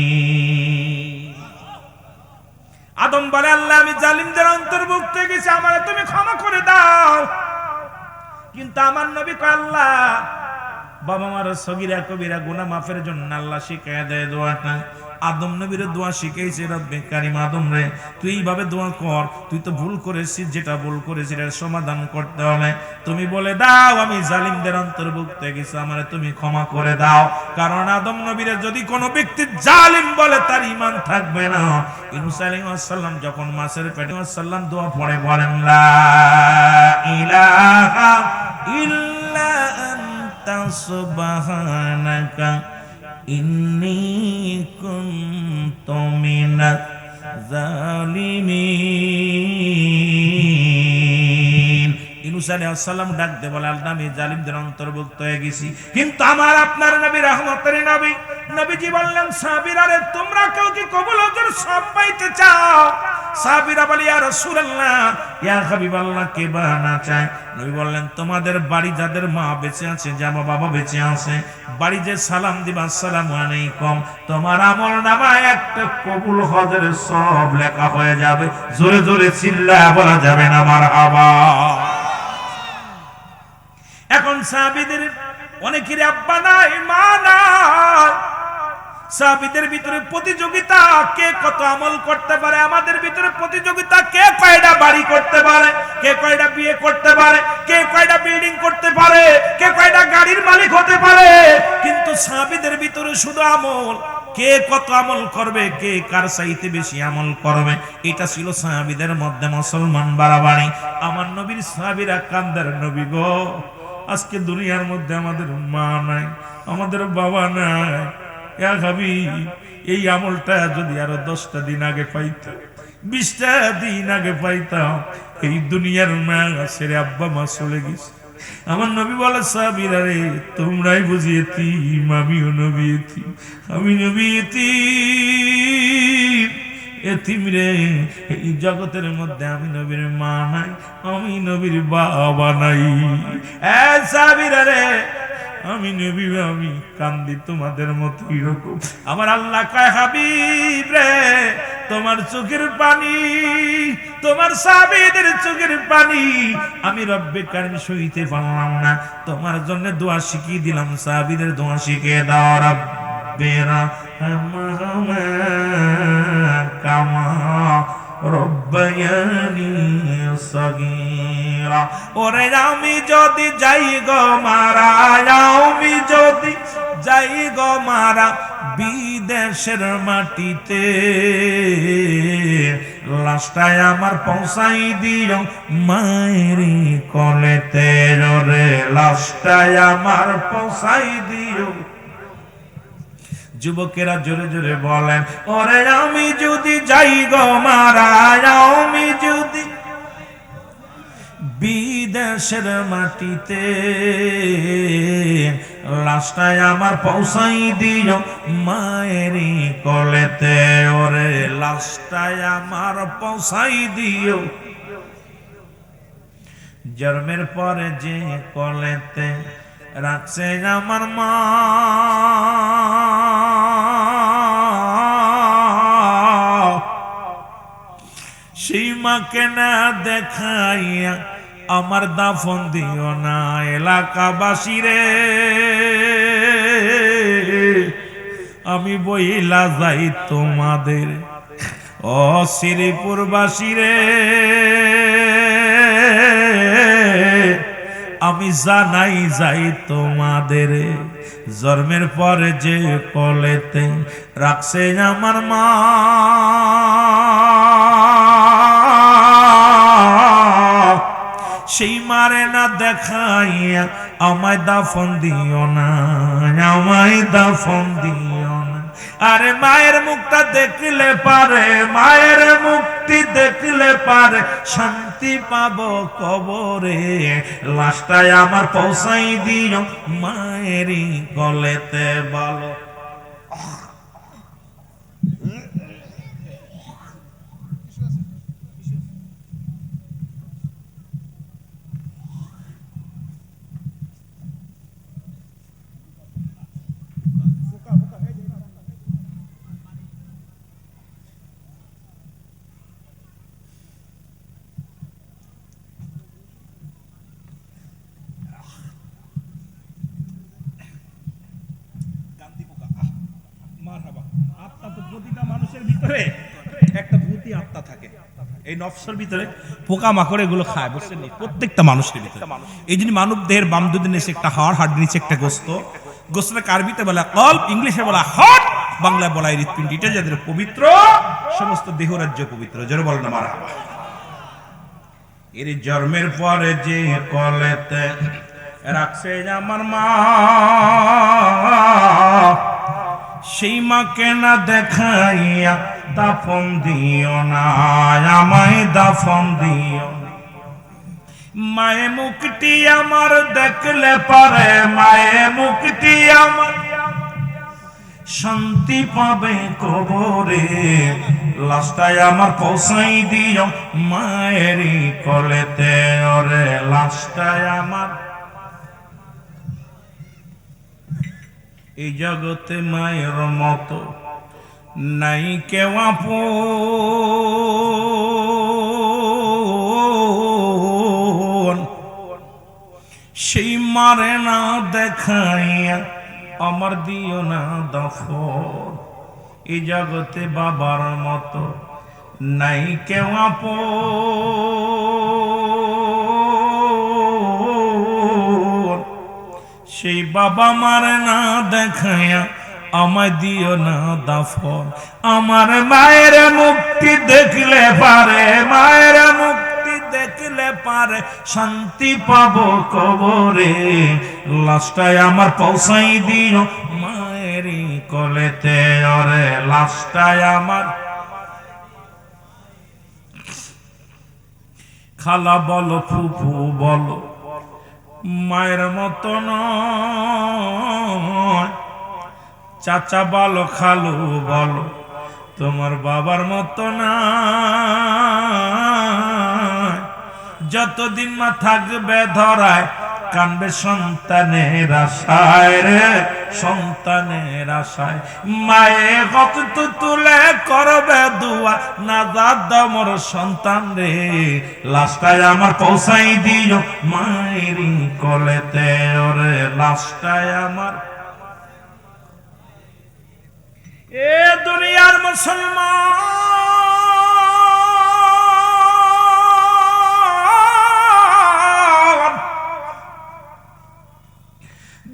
খাসিরিন। আদম বলে আল্লাহ আমি জালিমদের অন্তর্ভুক্ত গেছি, আমারে তুমি ক্ষমা করে দাও। কিন্তু আমার নবী কয় আল্লাহ বাবা মার সগীরা কবিরা গুনাহ মাফের জন্য আল্লাহ শিখায় দেয় দোয়াটা। আদম নবীর দোয়া শিখাইছে রব্বে কারীম আদম রে তুই এইভাবে দোয়া কর, তুই তো ভুল করেছিস, যেটা ভুল করেছিস এর সমাধান করতে হবে। তুমি বলে দাও আমি জালিমদের অন্তর্ভুক্ত গেছি, আমারে তুমি ক্ষমা করে দাও। কারণ আদম নবীর যদি কোনো ব্যক্তি জালিম বলে তার ঈমান থাকবে না। ইউনূস আলাইহিস সালাম যখন মাছের পেটে সাল্লাম দোয়া পড়ে বলেন লা ইলাহা ইল্লা আনতা সুবহানাকা ইন্নী কুনতু মিনাজ জালিমিন। ইউনূস আলাইহিস সালাম ডাক দে বলে আল্লাহ আমি জালিমদের অন্তর্ভুক্ত হয়ে গেছি। কিন্তু আমার আপনার নবী রহমতের নবী নবীজি বললেন সাহাবীরা রে তোমরা কেউ কি কবুল হজর সব পাইতে চাও? সাহাবীরা বলে ইয়া রাসূলুল্লাহ ইয়া হাবিবাল্লাহ কে বা না চায়? নবী বললেন তোমাদের বাড়ি যাদের মা বেঁচে আছে, যার বাবা বেঁচে আছে, বাড়ি যে সালাম দিবা আসসালামু আলাইকুম, তোমার আমলনামায় একটা কবুল হজের সব লেখা হয়ে যাবে। জোরে জোরে চিল্লায়া বলা যাবে না মারহাবা। এখন সাহাবীদের অনেকেরই আব্বা নাই মা নাই, সাহাবীদের ভিতরে প্রতিযোগিতা কে কত আমল করতে পারে। আমাদের ভিতরে প্রতিযোগিতা কে কয়টা বাড়ি করতে পারে, কে কয়টা বিয়ে করতে পারে, কে কয়টা বিল্ডিং করতে পারে, কে কয়টা গাড়ির মালিক হতে পারে। কিন্তু সাহাবীদের ভিতরে শুধু আমল, কে কত আমল করবে, কে কার চাইতে বেশি আমল করবে, এটা ছিল সাহাবীদের মধ্যে মুসলমান বাড়াবাড়ি। আমার নবীর সাহাবীরা কান্দার নবী গো আজকে দুনিয়ার মধ্যে আমাদের মা নাই, আমাদের বাবা নাই, ইয়া হাবিব এই আমলটা যদি আরো 10টা দিন আগে পাইতাম, 20টা দিন আগে পাইতাম, এই দুনিয়ার মা ছেড়ে আব্বা মা চলে গেছে। আমার নবী বলে সাহাবীরা রে তোমরাই বুঝি এতিম, আমিও নবী এতিম, আমি নবী এতিম, এতিম রে এই জগতের মধ্যে আমি নবীর মা নাই, আমি নবীর বাবা নাই। এ সাহাবীরা রে আমি নবী আমি কান্দি তোমাদের মতো এরকম। আমার আল্লাহ কয় হাবিব রে তোমার চোখের পানি, তোমার সাহাবীদের চোখের পানি আমি রব্বে কারীম সইতে পারলাম না, তোমার জন্য দোয়া শিখিয়ে দিলাম, সাহাবীদের দোয়া শিখিয়ে দাও রব্বেরা কামা রব্বায়ানি সগীরা। ওরে আমি যদি যাই গো মারা, আমি যদি যাই গো মারা বিদেশের মাটিতে, লাশটায় আমার পৌঁছাই দিও মায়েরি কোলেতে, রে লাশটায় আমার পৌঁছাই দিও। যুবকেরা জোরে জোরে বলেন ওরে আমি যদি যাই গো মারা, আমি যদি বিদেশের মাটিতে, লাশটায় আমার পৌঁছাই দিও মায়েরি কোলেতে, ওরে লাশটায় আমার পৌঁছাই দিও। জন্মের পরে যে কোলেতে রাখছে আমার মা সেই মাকে না দেখাইয়া আমার দাফন দিও না এলাকাবাসী রে আমি বইলা যাই তোমাদের ও শ্রীপুরবাসী রে আমি জানাই যাই তোমাদের জন্মের পরে যে কোলেতে রাখছে আমার মা সেই মারে না দেখাইয়া আমায় দাফন দিও না আমায় দাফন দিও না আরে মায়ের মুখটা দেখলে পারে মায়ের মুক্তি দেখলে পারে শান্তি পাবো কবরে লাশটায় আমার পৌঁছাই দিও মায়েরই গলেতে বলো একটা ভূতি আত্মা থাকে এই নফসের ভিতরে পোকা মাকড় এগুলো খায় বুঝছেন প্রত্যেকটা মানুষের ভিতরে এই জন্য মানব দেহের বাম দুদিন নিচে একটা হাড় নিচে একটা গোস্তটা কার্বিতে বলা কল্প ইংলিশে বলা হার্ট বাংলায় বলা হৃৎপিণ্ড এটা যাদের পবিত্র সমস্ত দেহরাজ্য পবিত্র যারা বলেন না মারহাবা এর জন্মের পরে যে কলেতে রাখছে আমার মা সেই মাকে না দেখাইয়া দাফন দিও না আমায় দাফন দিও মায়ে মুক্তি আমার দেখলে পারে মায়ে মুক্তি আমার শান্তি পাবে কবরে লাশটায় আমার পৌঁছাই দিও মায়েরই কোলেতে ওরে লাশটায় আমার এই জগতে মায়ের মতো নাই কেউ আপন সেই মারে না দেখাইয়া আমার দিও না দাফন এই জগতে বাবার মতো নাই কেউ আপন সেই বাবা মারে না দেখাইয়া আমায় দিও না দাফন আমার মায়ের মুক্তি দেখলে পারে মায়ের মুক্তি দেখলে পারে শান্তি পাবো কবরে লাশটায় আমার পৌঁছাই দিও মায়েরই কোলেতে ওরে লাশটায় আমার খালা বলো ফুফু বলো মায়ের মতো নয় চাচা বলো খালু বলো তোমার বাবার মতো না যতদিন মা থাকবে ধরায় কানবে সন্তানের আশায় রে সন্তানের আশায় মায়ে কত তুলে করবে দুয়া না দাদা মোর সন্তান রে লাশটায় আমার পৌঁছাই দিও মায়েরই কোলেতে ওরে লাশটায় আমার এ দুনিয়ার মুসলমান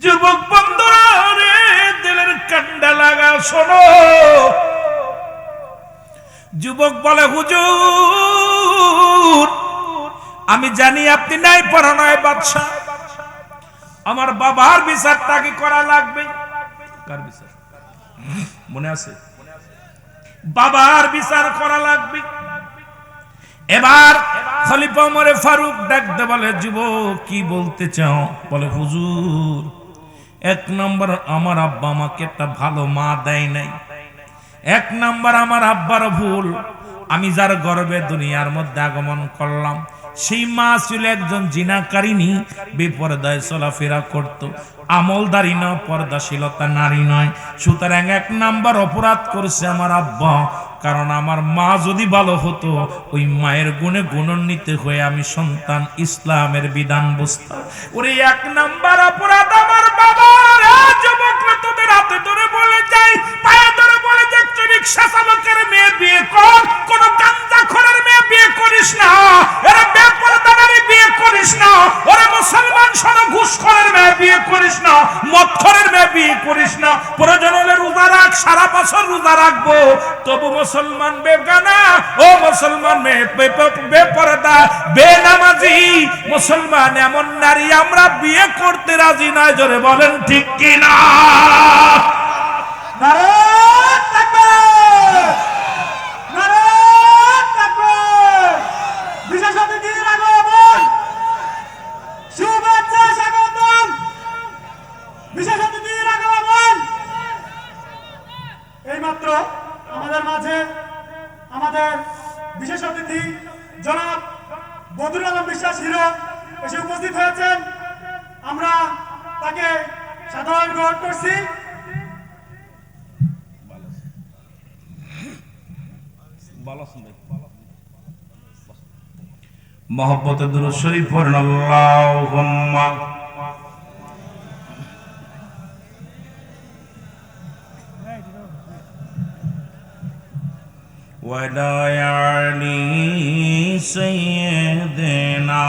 যুবক বন্ধুরা রে দিলের কান্ডা লাগা শোনো যুবক বলে হুজুর আমি জানি আপনি নাই পড়া নয় বাদশা আমার বাবার বিচারটা কি করা লাগবে কার বিচার মনে আছে বাবার বিচার করা লাগবে এবার খলিফা ওমরে ফারুক ডাকতে বলে যুবক কি বলতে চাও বলে হুজুর এক নম্বর আমার আব্বা আমাকে একটা ভালো মা দেয় নাই এক নম্বর আমার আব্বার ভুল আমি যার গর্বে দুনিয়ার মধ্যে আগমন করলাম সেই মা ছিল একজন জিনাকারিনী, বেপরদায় চলাফেরা করত, আমলদারি না, পর্দাশীলতা নারী নয়। সুতরাং 1 নাম্বার অপরাধ করেছে আমার আব্বা, কারণ আমার মা যদি ভালো হতো ওই মায়ের গুণে গুণান্বিত হয়ে আমি সন্তান ইসলামের বিধান বুঝতাম। ওরে 1 নাম্বার অপরাধ আমার বাবার। যুবকরা তোদের হাতে ধরে বলে যাই, পায়ে ধরে বলে যে রিকশা চালকের মেয়ে বিয়ে কর, কোন গাঞ্জাখোরের মেয়ে বিয়ে করিস না, এরা বেপরদার বিয়ে করিস না, ওরে মুসলমান শোনো, ঘুষখোরের মেয়ে বিয়ে করিস না, মদখোরের মেয়ে বিয়ে করিস না। প্রয়োজন হলে রোজা রাখ, সারা বছর রোজা রাখবো, তবু মুসলমান বেগানা, ও মুসলমান মেয়ে বেপরদা বেনামাজি মুসলমান এমন নারী আমরা বিয়ে করতে রাজি নয়। জোরে বলেন ঠিক কিনা? এইমাত্র আমাদের মাঝে আমাদের বিশেষ অতিথি জনাব বদরুল আলম বিশ্বাস হিরো এসে উপস্থিত হয়েছেন। আমরা তাকে সাধারণ গ্রহণ করছি। মহব্বতে দুরূদ শরীফ পড়েন আল্লাহুম্মা ওয়ালা আলি সাইয়্যিদিনা।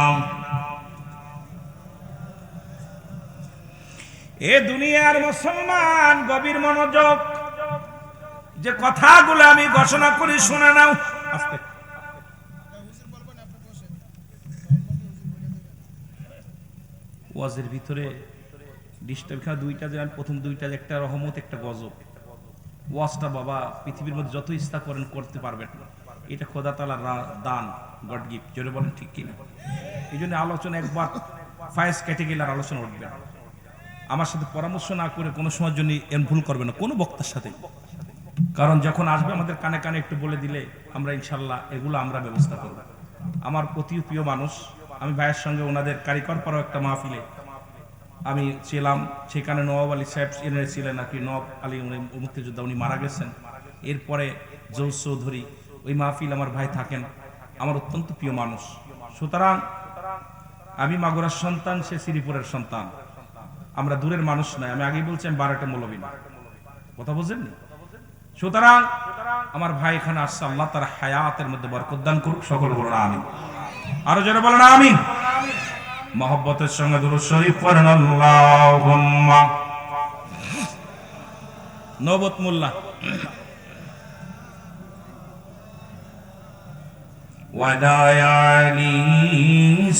এ দুনিয়ার মুসলমান গভীর মনোযোগ, যে কথাগুলো আমি ঘোষণা করি শুনে নাও। আস্তে ওয়াজের ভিতরে ডিস্টার্ব খাওয়া দুইটা, যে প্রথম দুইটা একটা রহমত একটা গজব। ওয়াজটা বাবা পৃথিবীর মধ্যে যত ইচ্ছা করেন করতে পারবেন, এটা খোদা তাআলার দান, গড গিফট। জোরে বলেন ঠিক কিনা? এই জন্য আলোচনা একবার ফায়েজ কেটে গেলে আর আলোচনা উঠবে না। আমার সাথে পরামর্শ না করে কোনো সময়ের জন্য এর ভুল করবে না কোনো বক্তার সাথে, কারণ যখন আসবে আমাদের কানে কানে একটু বলে দিলে আমরা ইনশাল্লাহ এগুলো আমরা ব্যবস্থা করব। আমার অতি প্রিয় মানুষ, আমি ভাইয়ের সঙ্গে ওনাদের কারিকর পাড়াও একটা মাহফিলে আমি ছিলাম, সেখানে নওয়াব আলী সাহেব ছিলেন আর কি, নওয়াব আলী মুক্তিযোদ্ধা, উনি মারা গেছেন। এরপরে জৌস চৌধুরী, ওই মাহফিল আমার ভাই থাকেন, আমার অত্যন্ত প্রিয় মানুষ। সুতরাং আমি মাগুরার সন্তান, সে শ্রীপুরের সন্তান, আমরা দূরের মানুষ নয়। আমি আগেই বলছি আমি 12টা মৌলবী না, কথা বুঝেননি? সুতরাং আমার ভাই এখানে আসছে, আল্লাহ তার হায়াতের মধ্যে বরকত দান করুক, সকল বলুন আমিন। আরো যারা বলেন আমিন। মহব্বতের সঙ্গে দুরূদ শরীফ পড়েন আল্লাহুম্মা। নবত মোল্লা ওয়ালা আলি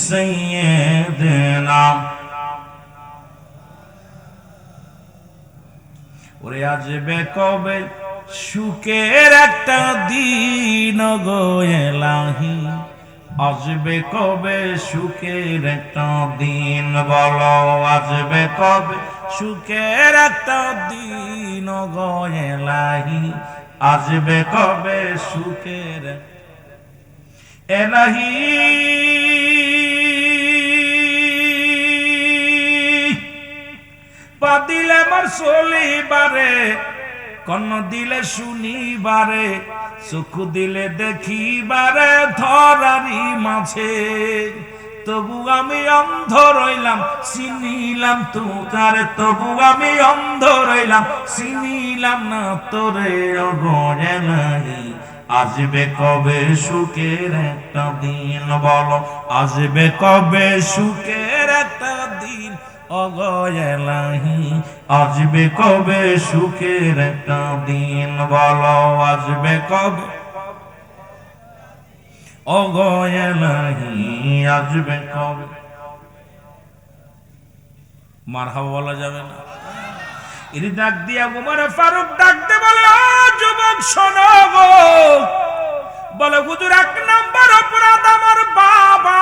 সাইয়্যিদিনা। ওরে আসবে কবে সুখের একটা দিন গো এলাহি, আসবে কবে সুখের একটা দিন, বলো আসবে কবে সুখের একটা দিন গো এলাহি, আসবে কবে সুখের এলাহি। পা দিলে আমার চলিবারে, কর্ণ দিলে শুনিবারে, চক্ষু দিলে দেখিবারে ধরারি মাঝে, তবু আমি অন্ধ রইলাম চিনিলাম তোরে, তবু আমি অন্ধ রইলাম চিনিলাম না তোরে অগরেলাই। আসবে কবে সুখের একটা দিন, বলো আসবে কবে সুখের একটা দিন অগয়েলাহি, আসবে কবে সুখের একটা দিন, বলো আসবে কবে অগয়েলাহি, আসবে কবে। মারহাবা বলা যাবে না? এর ডাক দিয়া ওমর ফারুক ডাক দে বলে, ও যুবক শোনো গো, বলে হুজুর 1 নাম্বার অপরাধ আমার বাবা।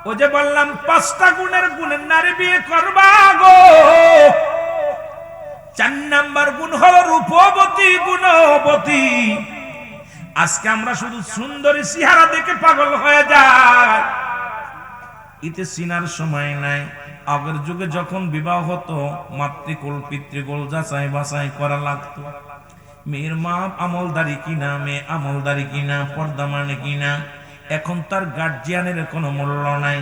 ও যে বললাম 5টা গুণের নারী বিয়ে করবা গো, 4 নাম্বার গুণ হলো রূপবতী গুণবতী, আজকে আমরা শুধু সুন্দরী চেহারা দেখে পাগল হয়ে যাই, ইতে চিনার সময় নাই। আগের যুগে যখন বিবাহ হতো মাতৃকুল পিতৃকুল যাচাই বাছাই করা লাগতো, মেয়ের মা আমলদারি কিনা, মেয়ে আমলদারি কিনা, পর্দা মানে কিনা। এখন তার গার্জিয়ানের কোনো মূল্য নাই।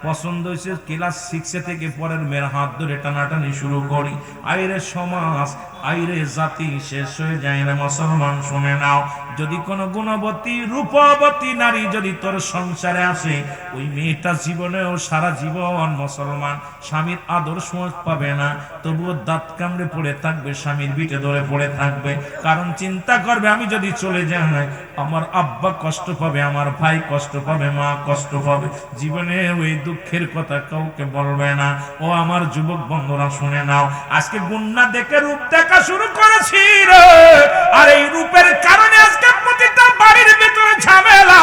পছন্দ হয়েছে ক্লাস 6 থেকে পরের মেয়ের হাত ধরে টানাটানি শুরু করি। আইরে সমাজ, আইরে জাতি শেষ হয়ে যায় না। মুসলমান শুনে নাও, যদি কোনো গুণবতী রূপবতী নারী যদি তোর সংসারে আসে, ওই মেয়েটা জীবনেও সারা জীবন মুসলমান স্বামীর আদর্শ পাবে না, তবুও দাঁত কামড়ে পড়ে থাকবে, স্বামীর বিটে ধরে পড়ে থাকবে। কারণ চিন্তা করবে আমি যদি চলে যাই আমার আব্বা কষ্ট পাবে, আমার ভাই কষ্ট পাবে, মা কষ্ট পাবে। জীবনে ওই দুঃখের কথা কাউকে বলবে না। ও আমার যুবক বন্ধুরা শুনে নাও, আজকে গুন্না দেখে রূপ দেখা শুরু করেছি রে, আর এই রূপের কারণে আজকে প্রতিটা বাড়ির ভিতরে ঝামেলা।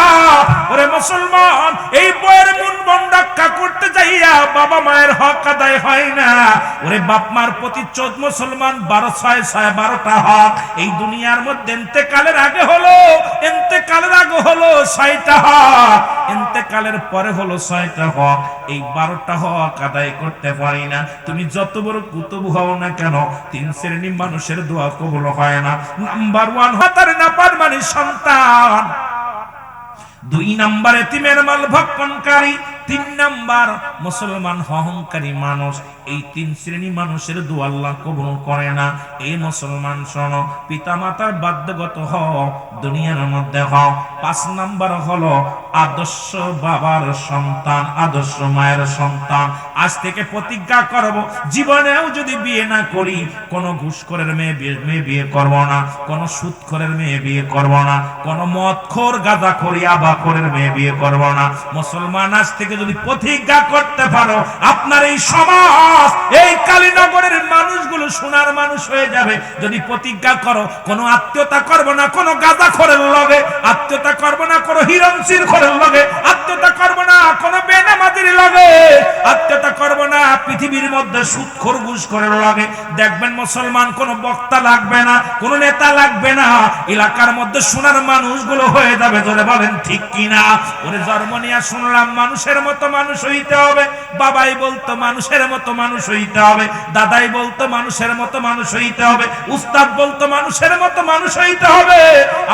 ওরে মুসলমান, এই বইয়ের মন রক্ষা করতে যাইয়া বাবা মায়ের হক আদায় হয় না। ওরে বাপ মার প্রতি 14 মুসলমান 12/6 12টা হক এই দুনিয়ার মধ্যে ইন্তেকালের আগে হলো, ইন্তেকালের আগে হলো 6টা হক, ইন্তেকালের পরে হলো 6টা হক। এই 12টা হক আদায় করতে পারি না। তুমি যত বড় কুতুব হও না কেন, 3 শ্রেণী মানুষের দোয়া কবুল হয় না। নাম্বার 1 হতার না পারমানি সন্তান, 2 নাম্বার এতিমের মাল ভক্ষণকারী, 3 নাম্বার মুসলমান অহংকারী মানুষ। এই 3 শ্রেণী মানুষের দোয়া আল্লাহ কবুল করে না। এই মুসলমান শোনো, পিতা মাতার বাধ্যগত হও, দুনিয়ার মধ্যে হও। 5 নাম্বার হলো আদর্শ বাবার সন্তান, আদর্শ মায়ের সন্তান। আজ থেকে প্রতিজ্ঞা করব, জীবনেও যদি বিয়ে না করি, কোন ঘুষখোরের মেয়ে বিয়ে করব না, কোন সুদখোরের মেয়ে বিয়ে করব না, কোন মদখোর গাঁজাখোর ইয়াবাখোরের মেয়ে বিয়ে করব না। মুসলমান আজ থেকে যদি প্রতিজ্ঞা করতে পারো, আপনার এই সমাজ, এই কালীনগরের মানুষগুলো সোনার মানুষ হয়ে যাবে। যদি প্রতিজ্ঞা করো, কোনো আত্মীয়তা করব না কোনো গাঁজাখোরের লগে, আত্মীয়তা করব না কোনো হিরণশির খোরের লগে, আত্মীয়তা করব না কোনো বেনামাজির লগে, আত্মীয়তা করব না পৃথিবীর মধ্যে সুদখোর ঘুষখোরের লগে। দেখবেন মুসলমান, কোনো বক্তা লাগবে না, কোনো নেতা লাগবে না, এলাকার মধ্যে সোনার মানুষগুলো হয়ে যাবে। ধরে বলেন ঠিক কিনা? ওরে জার্মানিয়া শুনলাম মানুষের মতো মানুষ হইতে হবে। বাবাই বলতো মানুষের মতো মানুষ হইতে হবে, দাদাই বলতো মানুষের মতো মানুষ হইতে হবে, উস্তাদ বলতো মানুষের মতো মানুষ হইতে হবে।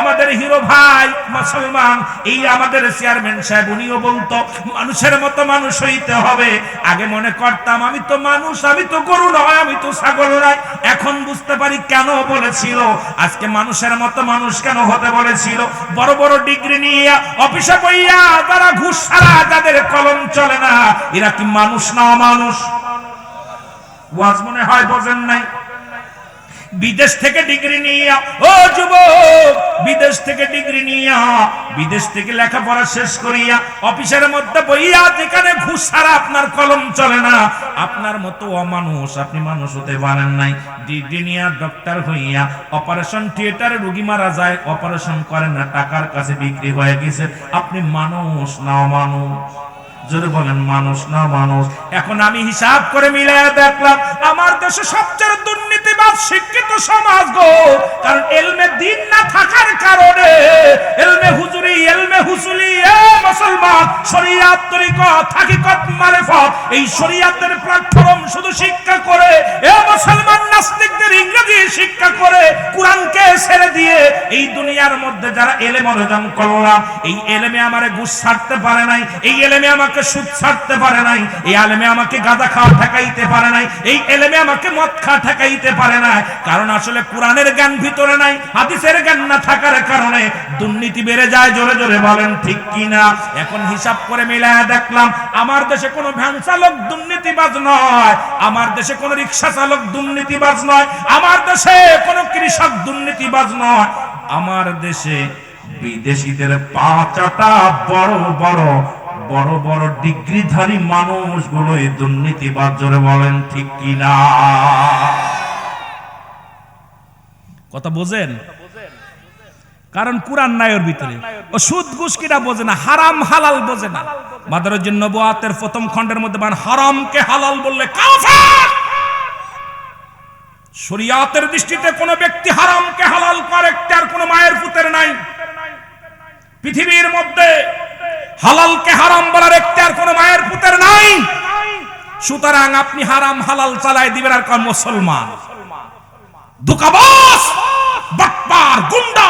আমাদের হিরো ভাই মুসলমান, এই আমাদের চেয়ারম্যান সাহেব, উনিও বলতো মানুষের মতো মানুষ হইতে হবে। আগে মনে করতাম আমি তো মানুষ, আমি তো গরু নয়, আমি তো ছাগল নয়। এখন বুঝতে পারি কেন বলেছিল। আজকে মানুষের মতো মানুষ কেন হতে বলেছিল? বড় বড় ডিগ্রি নিয়ে অফিসে বইয়া যারা ঘুষ ছাড়া, যাদের কলম চলে না, এরা কি মানুষ না অমানুষ? ওয়াজ মনে হয় বোঝেন নাই। বিদেশ থেকে ডিগ্রি নিয়ে, ও যুবক, বিদেশ থেকে ডিগ্রি নিয়ে, বিদেশ থেকে লেখাপড়া শেষ করিয়া অফিসের মধ্যে বইয়া, যেখানে ঘুষ ছাড়া আপনার কলম চলে না, আপনার মতো অমানুষ আপনি মানুষ হতে পারেন নাই। ডিগ্রি নিয়ে ডক্টর হইয়া অপারেশন থিয়েটারে রোগী মারা যায়, অপারেশন করেন না, টাকার কাছে বিক্রি হয়ে গেছে। আপনি মানুষ না অমানুষ? জোরে বলেন মানুষ না মানুষ? এখন আমি হিসাব করে মিলাইয়া দেখলাম, আমার দেশে সবচেয়ে দুর্নীতিবাদ শিক্ষিত সমাজ গো। কারণ এলমে দিন না থাকার কারণে, এলমে হুজুরি, এলমে হুসুলি, এ মুসলমান, শরিয়াত তরিকত হাকিকত মারিফত, এই শরিয়াতের প্ল্যাটফর্ম শুধু শিক্ষা করে, এ মুসলমান নাস্তিকদের ইংরেজি শিক্ষা করে, কোরআনকে ছেড়ে দিয়ে এই দুনিয়ার মধ্যে যারা এলেম অর্জন করলাম, এই এলেমে আমারে ঘুষ ছাড়তে পারে নাই, এই এলেমে আমাকে সুদ ছাড়তে পারে নাই, এই এলেমে আমাকে গাঁজা খাওয়া ঠেকাইতে পারে নাই, এই এলেমে আমাকে মদ খাওয়া ঠেকাইতে পারে নাই। কারণ আসলে কোরআনের জ্ঞান ভিতরে নাই, হাদিসের জ্ঞান না থাকার কারণে দুর্নীতি বেড়ে যায়। জোরে জোরে বলেন ঠিক কিনা? এখন হিসাব করে মিলায়া দেখলাম, আমার দেশে কোনো ভ্যান চালক দুর্নীতিবাজ নয়, আমার দেশে কোনো রিক্সা চালক দুর্নীতিবাজ নয়, আমার দেশে কোনো কৃষক দুর্নীতিবাজ নয়, আমার দেশে বিদেশিদের 5টা বড় বড় বড় বড় ডিগ্রিধারী মানুষগুলো এই দুর্নীতিবাজ। জোরে বলেন ঠিক কিনা? কথা বোঝেন? কারণ কোরআন নাই ওর ভিতরে। ও সুদ ঘুষ কিনা বোঝে না, হারাম হালাল বোঝে না। মাদারুজ্জুন নবুয়াতের প্রথম খণ্ডের মধ্যে হারামকে হালাল বললে কাফের। শরিয়াতের দৃষ্টিতে কোন ব্যক্তি হারামকে হালাল করে, তার কোন মায়ের পুতের নাই। পৃথিবীর মধ্যে হালালকে হারাম বলার এখতিয়ার কোন মায়ের পুতের নাই। সুতরাং আপনি হারাম হালাল চালাই দিবেন আর কোন মুসলমান দুকাবাস বাটপার গুন্ডা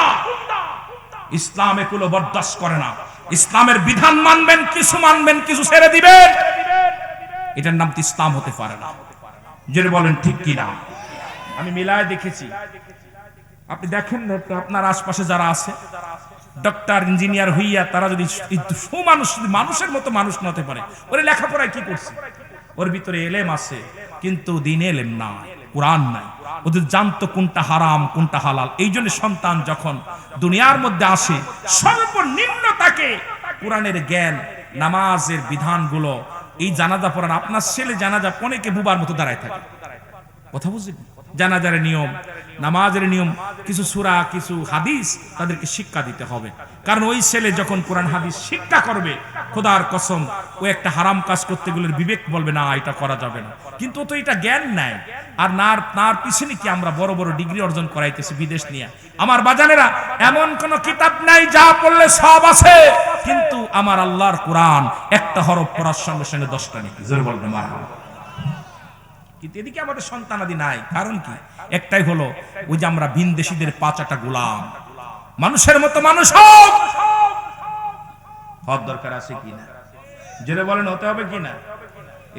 ইসলাম এগুলো বরদাস্ত করে না। ইসলামের বিধান মানবেন কিছু ছেড়ে দিবেন, এটার নাম তো ইসলাম হতে পারে না। যদি বলেন ঠিক কিনা? আমি মিলায় দেখেছি, আপনি দেখেন না আপনার আশপাশে যারা আছে ডক্টর ইঞ্জিনিয়ার হইয়া তারা যদি সুমানুষ মানুষের মতো মানুষ না হতে পারে, ওরে লেখাপড়ায় কি করছে? ওর ভিতরে এলেম আছে কিন্তু দিন এলেম না, কোরআন নাই। ওদের জানতো কোনটা হারাম কোনটা হালাল। এই জন্য সন্তান যখন দুনিয়ার মধ্যে আসে সর্বনিম্ন তাকে কোরআনের জ্ঞান, নামাজের বিধানগুলো, এই জানাজা পড়ান। আপনার ছেলে জানাজা অনেকে বুবার মতো দাঁড়ায় থাকে, কথা বুঝলেন? জানাজার নিয়ম, নামাজের নিয়ম, কিছু সূরা কিছু হাদিস তাদেরকে শিক্ষা দিতে হবে। কারণ ওই ছেলে যখন কোরআন হাদিস শিক্ষা করবে, খোদার কসম ও একটা হারাম কাজ করতে গেলে বিবেক বলবে না এটা করা যাবে না, কিন্তু ও তো এটা জ্ঞান নাই। আর নার পিছনে কি আমরা বড় বড় ডিগ্রি অর্জন করাইতেছি বিদেশ নিয়ে। আমার বাজানেরা, এমন কোন কিতাব নাই যা পড়লে সব আছে, কিন্তু আমার আল্লাহর কোরআন একটা হরফ পড়ার সঙ্গে সঙ্গে 10টা নেই। জোরে বলবে মারহাবা। কিন্তু এদিকে আমাদের সন্তানাদি নাই। কারণ কি? একটাই হলো ওই যে আমরা ভিনদেশীদের পাঁচাটা গোলাম। মানুষের মতো মানুষ হওয়ার দরকার আছে কিনা? জেনে বলেন হতে হবে কিনা?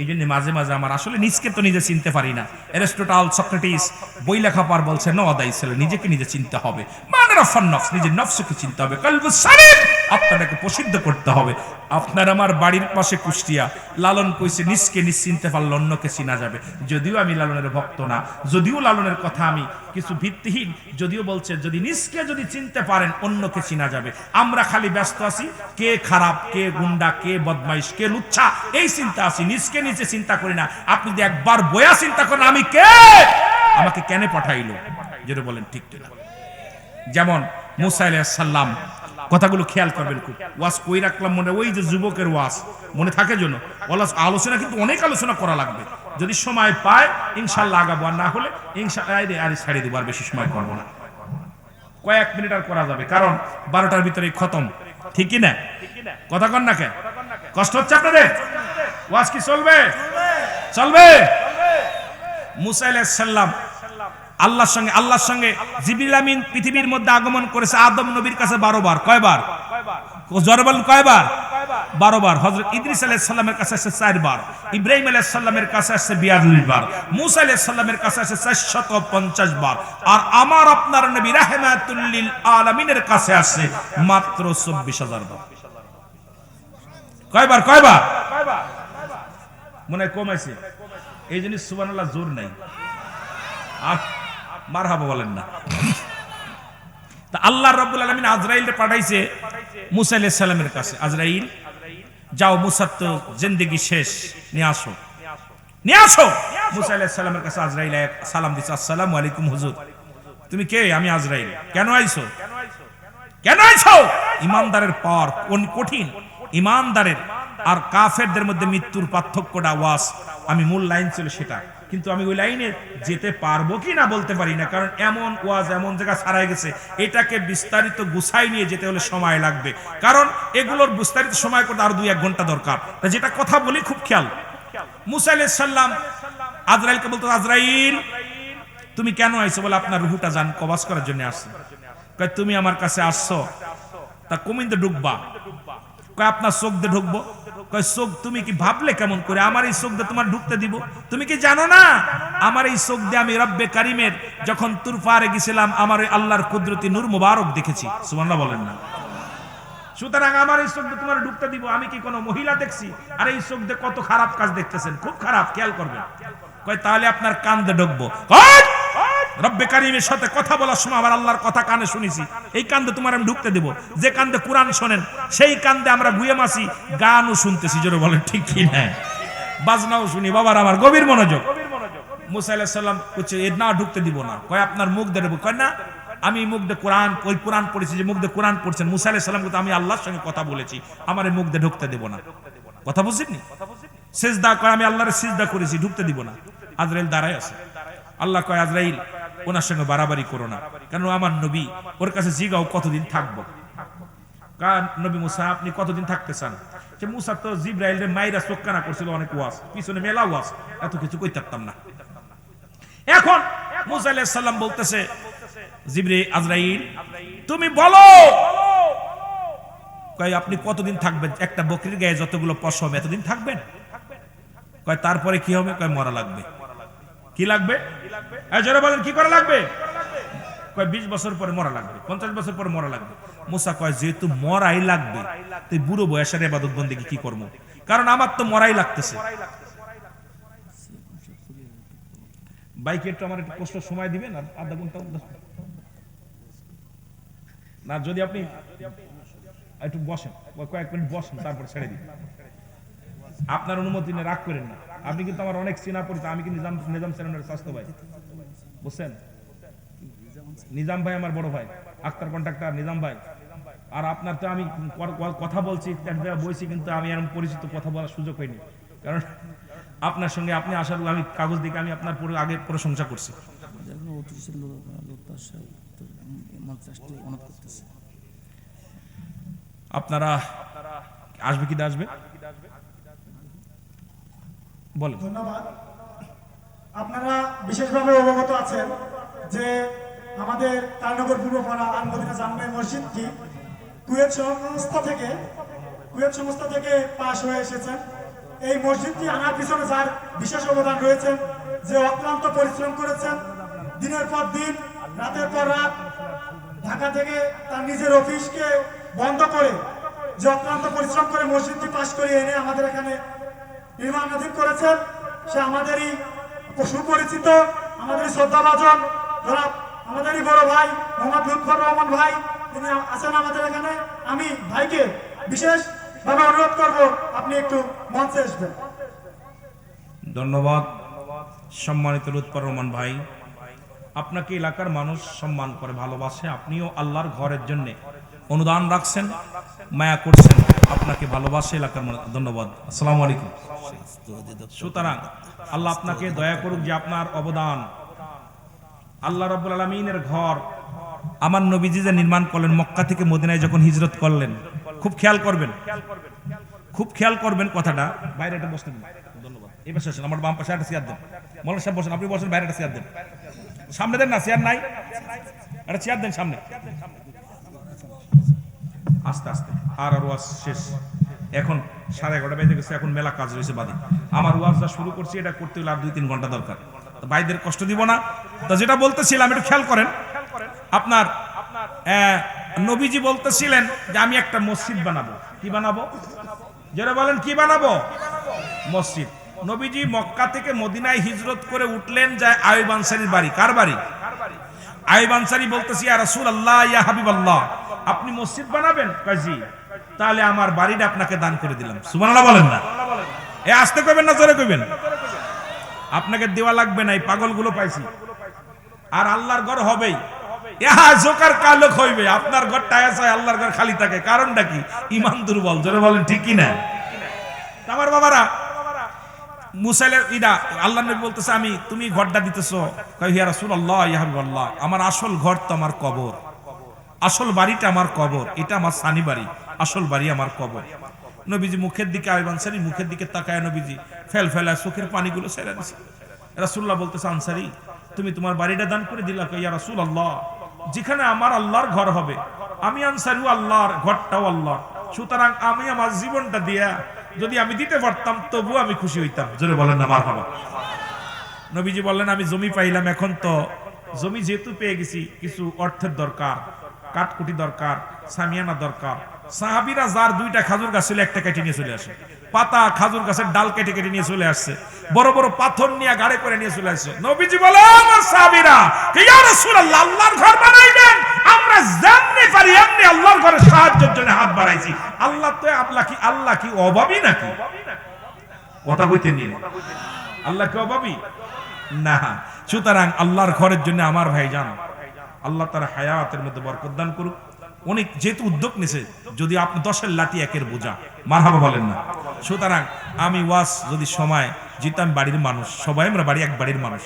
এই জন্য মাঝে মাঝে আমার আসলে নিজকে তো নিজে চিনতে পারি না। এরিস্টটল, সক্রেটিস বই লেখা পার বলছে নো আদাই ছেলে নিজেকে নিজে চিনতে হবে, মানে রফান নফস, নিজের নফসকে চিনতে হবে, কলবুস সালিম আপনাকে প্রসিদ্ধ করতে হবে। আপনার আমার বাড়ির পাশে কুষ্টিয়া, লালন কইছে নিজকে নিজ চিনতে পারলে অন্যকে চিনা যাবে। যদিও আমি লালনের ভক্ত না, যদিও লালনের কথা আমি কিছু ভিত্তিহীন, যদিও বলছে যদি নিজকে যদি চিনতে পারেন অন্যকে চিনা যাবে। আমরা খালি ব্যস্ত আছি কে খারাপ, কে গুন্ডা, কে বদমাইশ, কে লুচ্ছা, এই চিন্তা আছি, নিজকে নিজে চিন্তা করি না। আপনি যদি একবার বয়া চিন্তা করেন আমি কে, আমাকে কেন পাঠাইলো, যেটা বলেন ঠিক কিনা? যেমন মুসা আলাইহিস সালাম, কথাগুলো খেয়াল করবেন খুব। ওয়াজ কই রাখলাম মনে, ওই যে যুবকের ওয়াজ মনে থাকে জন্য আলোচনা কিন্তু অনেক আলোচনা করা লাগবে। যদি সময় পায় ইনশাআল্লাহ আগাবো, আর না হলে ইনশাআল্লাহ আর ছাড়ি দেবো, আর বেশি সময় করবো না, কয়েক মিনিট আর করা যাবে, কারণ 12টার ভিতরে খতম। ঠিক কি না? কথা কন না কেন? কষ্ট হচ্ছে আপনাদের? ওয়াজ কি চলবে? চলবে। মুসা আলাইহিস সালাম আল্লাহর সঙ্গে জিবরিল আমিন পৃথিবীর মধ্যে আগমন করেছে আদম নবীর কাছে 12 বার। কয়বার? জোরে বলেন কয়বার? 12 বার। হযরত ইদ্রিস আলাইহিস সালামের কাছে আসছে 4 বার, ইব্রাহিম আলাইহিস সালামের কাছে আসছে 42 বার, মুসা আলাইহিস সালামের কাছে আসছে 450 বার, আর আমার আপনার নবী রাহমাতুল লিল আলামিনের কাছে আসছে মাত্র 24,000 বার। কয়বার? মনে হয় কম আছে, এই জন্য সুবহানাল্লাহ জোর নাই, আর মারহাবা বলেন না। তা আল্লাহ রাব্বুল আলামিন আজরাইলকে পাঠাইছে মুসা আলাইহিস সালামের কাছে, আজরাইল যাও মুসার তো জিন্দেগি শেষ, নিয়ে আসো। মুসা আলাইহিস সালামের কাছে আজরাইল সালাম দিছে, আসসালামু আলাইকুম হুজুর। তুমি কে? আমি আজরাইল। কেন আইছো? ইমানদারের পর কোন কঠিন, ইমানদারের আর কাফেরদের মধ্যে মৃত্যুর পার্থক্যটা ওয়াজ, আমি মূল লাইন ছিল সেটা, কিন্তু আমি ওই লাইনে যেতে পারবো কি না বলতে পারি না, কারণ এমন ওয়াজ এমন জায়গা ছাড়াই গেছে, এটাকে বিস্তারিত গুছাই নিয়ে যেতে হলে সময় লাগবে, কারণ এগুলোর বিস্তারিত সময় করতে আরো 2-1 ঘন্টা দরকার। তা যেটা কথা বলি খুব খেয়াল। মুসা আলাইহিস সালাম আজরাইলকে বলতো, আজরাইল তুমি কেন আইছো? বলে আপনার রুহুটা জান কবজ করার জন্য আসছে। কয় তুমি আমার কাছে আসছো, তা কমিন্দে ঢুকবা? কয় আপনার চোখ দিয়ে ঢুকবো। কয় চোখ তুমি কি ভাবলে কেমন করে? আমার এই চোখ দিয়ে তোমার ঢুকতে দিব? তুমি কি জানো না আমার এই চোখ দিয়ে আমি রব্বে কারিমের যখন তুর পারে গেছিলাম আমার ওই আল্লাহর কুদরতি নূর মুবারক দেখেছি? সুবহানাল্লাহ বলেন না। সুতরাং আমার এই চোখ দিয়ে তোমার ঢুকতে দিব? আমি কি কোনো মহিলা দেখছি? আর এই চোখ দিয়ে কত খারাপ কাজ দেখতেছেন, খুব খারাপ, খেয়াল করবেন। কয় তাহলে আপনার কান দিয়ে ঢুকবো। রব্বে কারিমের সাথে কথা বলার সময় আমার আল্লাহর কথা কানে শুনেছি, এই কান্দে তোমার আমি ঢুকতে দেব। যে কান্দে কোরআন শোনেন সেই কান্দে আমরা গুয়ে মাসি গানও শুনতেছি, জোরে বলেন ঠিক কি না? বাজনাও শুনি, বাবার আমার গভীর মনোযোগ। মুসা আলাইহিস সালাম বলছে এ না ঢুকতে দিব না। কয় আপনার মুখ দিয়ে দেব? কয় না, আমি মুখ দিয়ে কোরআন, ওই কোরআন পড়েছি, যে মুখ দিয়ে কোরআন পড়ছেন মুসা আলাইহিস সালাম আমি আল্লাহর সঙ্গে কথা বলেছি, আমার এই মুখ দিয়ে ঢুকতে দেব না। কথা বুঝছেন? সিজদা কয় আমি আল্লাহর সিজদা করেছি, ঢুকতে দিব না। আজরাইল দাঁড়ায় আছে। আল্লাহ কয় আজরাইল ওনার সঙ্গে বাড়াবাড়ি করো না, কারণ আমার নবী, ওর কাছে জিগাও কতদিন থাকবো। নবী মুসা আপনি কতদিন থাকতে চান? যে মুসা তো জিব্রাইল রে মাইরা চোখকানা করছিল অনেক ওয়াজ, পিছনে মেলা ওয়াজ, এত কিছু কইতে পারতাম না। এখন মুসা আলাইহিস সালাম বলতেছে, জিবরিল আজরাইল তুমি বলো, কয় আপনি কতদিন থাকবেন? একটা বকরির গায়ে যতগুলো পশম এতদিন থাকবেন? কয় তারপরে কি হবে? কয় মরা লাগবে। কি লাগবে? জোরে বলেন, কি করা লাগবে? কয় 20 বছর পরে মরা লাগবে, 50 বছর পরে মরা লাগবে। মুসা কয় যেহেতু মরাই লাগবে, তুই বুড়ো বয়সের ইবাদত বন্দেগী কি করবো? কারণ আমার তো মরাই লাগতেছে। বাইকে একটু আমার একটু কষ্ট সময় দিবেন, আর আধা ঘন্টা না, যদি আপনি একটু বসেন, কয়েক মিনিট বসেন, তারপর ছেড়ে দিন। আপনার অনুমতি নিয়ে রাগ করেন না। আপনি কিন্তু আমার অনেক চেনা পরিচিত, আমি কিন্তু নিজাম সেরেন্ডার স্বাস্থ্য ভাই, বুঝছেন? নিজাম ভাই আমার বড় ভাই, আক্তার কন্ট্রাক্টর নিজাম ভাই। আর আপনার তো আমি কথা বলছি, বলছি, কিন্তু আমি এরকম পরিচিত কথা বলার সুযোগ হয়নি, কারণ আপনার সঙ্গে আপনি আসার আমি কাগজ দিকে আমি আপনার পুরো আগে প্রশংসা করছি। আপনারা আসবে কি আসবে বলেন। ধন্যবাদ। আপনারা বিশেষভাবে অবগত আছেন যে আমাদের কালনগর পূর্বপাড়া আল মদিনা জামে মসজিদটি কুয়েত সংস্থা থেকে পাশ হয়ে এসেছেন। এই মসজিদটি আনার পিছনে যার বিশেষ অবদান রয়েছে, যে অক্লান্ত পরিশ্রম করেছেন, দিনের পর দিন, রাতের পর রাত, ঢাকা থেকে তার নিজের অফিসকে বন্ধ করে যে অক্লান্ত পরিশ্রম করে মসজিদটি পাশ করিয়ে এনে আমাদের এখানে নির্মাণাধীন করেছেন, সে আমাদেরই সুপরিচিত, আমাদেরই শ্রদ্ধাভাজন জনাব, আমাদেরই বড় ভাই মোহাম্মদ লুৎফর রহমান ভাই, তিনি আছেন আমাদের এখানে। আমি ভাইকে বিশেষভাবে অনুরোধ করব, আপনি একটু মঞ্চে আসবেন। ধন্যবাদ সম্মানিত লুৎফর রহমান ভাই, আপনাকে এলাকার মানুষ সম্মান করে, ভালোবাসে। আপনিও আল্লাহর ঘরের জন্য অনুদান রাখছেন, মায়া করছেন, আপনাকে ভালোবাসে এলাকার মানুষ। ধন্যবাদ। আসসালামু আলাইকুম। সুতরাং আল্লাহ আপনাকে দয়া করুক যে আপনার অবদান, আল্লাহ রাব্বুল আলামিনের ঘর আমার নবীজি যে নির্মাণ করলেন, মক্কা থেকে মদিনায় যখন হিজরত করলেন, খুব খেয়াল করবেন, খুব খেয়াল করবেন কথাটা। বাইরে একটা বসেন, ধন্যবাদ। এই পাশে আসেন, আমার বাম পাশে একটা চেয়ার দেন। মৌলানা সাহেব বসেন, আপনি বসেন, বাইরে একটা চেয়ার দেন। সামনে দেন না, চেয়ার নাই, একটা চেয়ার দেন সামনে। আস্তে আস্তে আর ওয়াজ শেষ, এখন 11:30 বেজে গেছে, এখন মেলা কাজ রয়েছে বাদী। আমার ওয়াজ যা শুরু করছি এটা করতে হলে আর 2-3 ঘন্টা দরকার, ভাইদের কষ্ট দিব না। তো যেটা বলতেছিলাম একটু খেয়াল করেন, আপনার নবীজি বলতেছিলেন যে আমি একটা মসজিদ বানাবো। কি বানাবো? যারা বলেন কি বানাবো? মসজিদ। নবীজি মক্কা থেকে মদিনায় হিজরত করে উঠলেন, যায় আইয়ুব আনসারীর বাড়ি। কার বাড়ি? আইয়ুব আনসারী বলতেছি, ইয়া রাসূলুল্লাহ, ইয়া হাবিবাল্লাহ, আপনি মসজিদ বানাবেন? কাজী, তাহলে আমার বাড়িটা আপনাকে দান করে দিলাম। সুবহানাল্লাহ বলেন না, এ আস্তে কইবেন না জোরে কইবেন। আপনাকে দেওয়া লাগবে না, এই পাগলগুলো পাইছি। আর আল্লাহর ঘর হবেই, ইহা জোকার কালো হইবে। আপনার ঘরটা আছে, আল্লাহর ঘর খালি থাকে, কারণটা কি? ঈমান দুর্বল। জোরে বলেন ঠিক কি না? আমার বাবারা, মুসাইলের ইদা আল্লাহর নবী বলতেছে, আমি তুমি ঘরটা দিতেছো, কই ইয়া রাসূলুল্লাহ, ইয়া হাবিবাল্লাহ, আমার আসল ঘর তো আমার কবর, আসল বাড়িটা আমার কবর, এটা আমার সানি বাড়ি, আসল বাড়ি আমার কবর। নবীজি মুখের দিকে, আইয়ুব আনসারী মুখের দিকে তাকায়, নবীজি ফেলা চোখের পানিগুলো ছেড়ে দিছে। রাসূলুল্লাহ বলতেছে, আনসারী তুমি তোমার বাড়িটা দান করে দিলা? ইয়া রাসূলুল্লাহ, যেখানে আমার আল্লাহর ঘর হবে, আমি আনসারীও আল্লাহর, ঘরটাও আল্লাহ, সুতরাং আমি আমার জীবনটা দিয়া যদি আমি দিতে পারতাম তবু আমি খুশি হইতাম। জোরে বলেন না মারহাবা। নবীজি বললেন, আমি জমি পাইলাম, এখন তো জমি যেহেতু পেয়ে গেছি, কিছু অর্থের দরকার, কাঠকুটি দরকার, সামিয়ানা দরকার। সাহাবীরা যার 2টা খাজুর গাছ ছিল, একটা কেটে নিয়ে চলে আসে, পাতা খাজুর গাছের ডাল কেটে কেটে নিয়ে চলে আসছে, বড় বড় পাথর নিয়ে গাড়ি করে নিয়ে চলে আসছে। নবীজি বলে, আমার সাহাবীরা, ইয়া রাসূলুল্লাহ, আল্লাহর ঘর বানাইবেন, আমরা যেমনি পারি এমনি আল্লাহর ঘরের সাহায্যের জন্য হাত বাড়াইছি। আল্লাহ তো আল্লাহ কি অভাবী নাকি? কথা কইতে নিয়ে আল্লাহ কি অভাবী? না। সুতরাং আল্লাহর ঘরের জন্য আমার ভাই যান, আল্লাহ তার হায়াতের মধ্যে বরকত দান করুক। অনেক যেহেতু উদ্যোগ নিছে, যদি আপনি 10-এর লাঠি 1-এর বোঝা, মারহাবা বলেন না। সুতরাং আমি ওয়াজ যদি সময় যেতাম, বাড়ির মানুষ সবাই, আমরা বাড়ি এক বাড়ির মানুষ,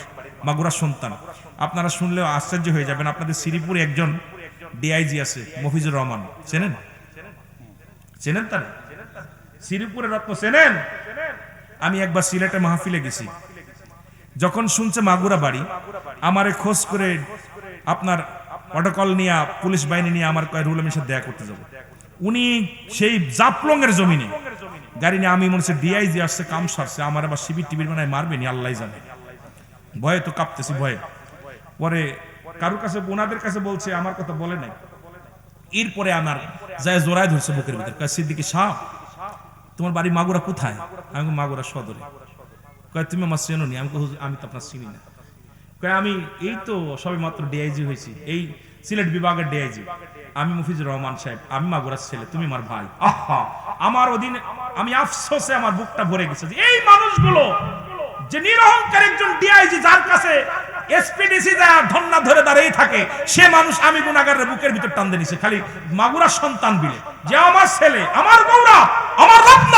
মাগুরার সন্তান। আপনারা শুনলেও আশ্চর্য হয়ে যাবেন, আপনাদের শ্রীপুরে একজন ডিআইজি আছে, মফিজুর রহমান, চেনেন? চেনেন তারা? শ্রীপুরের রত্ন চেনেন? আমি একবার সিলেটে মাহফিলে গেছি, যখন শুনছে মাগুরা বাড়ি, আমারে খোঁজ করে আপনার প্রটোকল নিয়ে পুলিশ বাহিনী নিয়ে আমার কয় রুল আমিনের সাথে দেখা করতে যাবো। উনি সেই জাপলং এর জমিনে গাড়ি নিয়ে, আমি মনে হচ্ছে ডিআইজি আসছে, কাম সারছে, আমার আবার শিবির টিবির বানায় মারবে নি আল্লাহ জানে। ভয়ে তো কাঁপতেছি ভয়ে। পরে কারোর কাছে, ওনাদের কাছে বলছে, আমার কথা বলে নাই। এরপরে আমার যায় জোড়ায় ধরছে বুকের ভিতর, কয় সিদ্দিকী সাহেব তোমার বাড়ি মাগুরা কোথায়? আমি মাগুরা সদরে। কয় তুমি আমার চেনো নি? আমি আমি তো আপনার চিনি না। কয় আমি এই তো সবে মাত্র ডিআইজি হয়েছি, এই সিলেট বিভাগের ডিআইজি, আমি মুফিজুর রহমান সাহেব, আমি মাগুরার ছেলে, তুমি আমার ভাই। আহা, আমার ওদিন আমি আফসোসে আমার বুকটা ভরে গেছে যে এই মানুষগুলো যে নিরহংকার একজন ডিআইজি, যার কাছে এসপিডিসি যা ধন্না ধরে দাঁড়িয়ে থাকে, সে মানুষ আমি গুনাহগারের বুকের ভিতর টান দিয়ে নিছে খালি মাগুরার সন্তান বিলে, যে আমার ছেলে, আমার গৌরব, আমার রত্ন।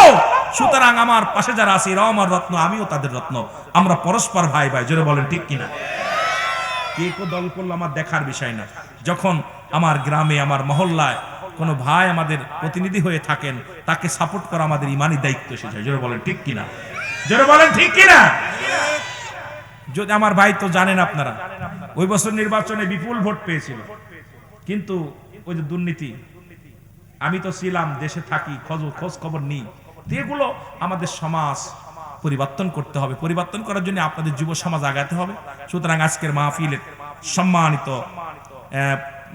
সুতরাং আমার পাশে যারা আছে এরাও আমার রত্ন, আমিও তাদের রত্ন, আমরা পরস্পর ভাই ভাই। জোরে বলেন ঠিক কিনা? কে কো দল করলো আমার দেখার বিষয় না। যখন আমার গ্রামে, আমার মহল্লায় কোনো ভাই আমাদের প্রতিনিধি হয়ে থাকেন, তাকে সাপোর্ট করা আমাদের ইমানি দায়িত্ব এসেছে। জোরে বলেন ঠিক কিনা? জোরে বলেন ঠিক কিনা? যদি আমার ভাই তো জানেন আপনারা, ওই বছর নির্বাচনে বিপুল ভোট পেয়েছিল, কিন্তু ওই যে দুর্নীতি, আমি তো ছিলাম, দেশে থাকি, খোঁজ খবর নিই। এগুলো আমাদের সমাজ পরিবর্তন করতে হবে। পরিবর্তন করার জন্য আপনাদের যুব সমাজ আগাতে হবে। সুতরাং আজকের মাহফিলের সম্মানিত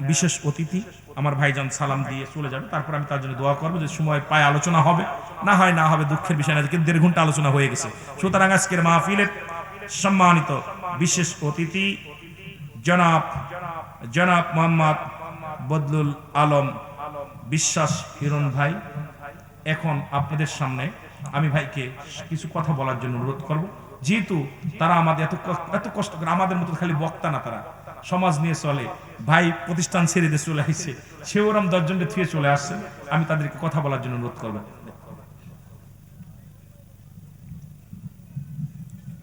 বিশেষ অতিথি আমার ভাইজান সালাম দিয়ে চলে যাবে, তারপর আমি তার জন্য দোয়া করবো। যে সময় পায় আলোচনা হবে, না হয় না হবে, দুঃখের বিষয় না, কিন্তু 1.5 ঘন্টা আলোচনা হয়ে গেছে। সুতরাং আজকের মাহফিলের সম্মানিত বিশেষ অতিথি জনাব মোহাম্মদ বদলুল আলম বিশ্বাস হিরণ ভাই, এখন আপনাদের সামনে আমি ভাইকে কিছু কথা বলার জন্য অনুরোধ করব। যেহেতু তারা আমাদের এত কষ্ট করে, আমাদের মতো খালি বক্তা না, তারা সমাজ নিয়ে চলে। ভাই প্রতিষ্ঠান ছেড়ে দিয়ে চলে আসছে, সে ওরম 10 জনকে থুয়ে চলে আসছে। আমি তাদেরকে কথা বলার জন্য অনুরোধ করব।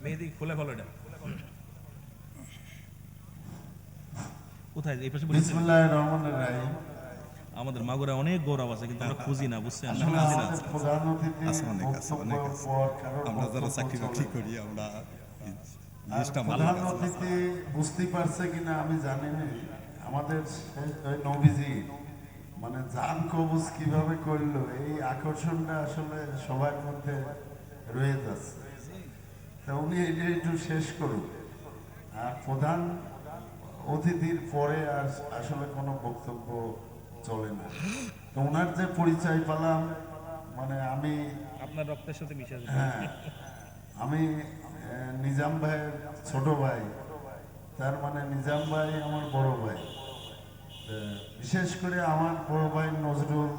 মেহেদি খুলে ভালো, এটা কোথায়? এই পাশে। বিসমিল্লাহির রহমানির রহিম। আমাদের মাগুরা অনেক গৌরব আছে, কিন্তু আমরা খুঁজি না, বুঝছেন? আমরা যারা চাকরি বাকরি করি, আমরা প্রধান অতিথি বুঝতে পারছে কিনা আমি জানি না। আমাদের নবীজি মানে জান কবজ কিভাবে করলো, এই আকর্ষণটা আসলে সবার মধ্যে রয়ে যাচ্ছে। তা উনি এটা একটু শেষ করুন। আর প্রধান অতিথির পরে আর আসলে কোনো বক্তব্য চলে না। তো ওনার যে পরিচয় পেলাম, মানে আমি আপনার রক্তের সাথে মিশে আছে। হ্যাঁ, আমি নিজাম ভাইয়ের ছোট ভাই, তার মানে নিজাম ভাই আমার বড় ভাই। বিশেষ করে আমার বড় ভাই নজরুল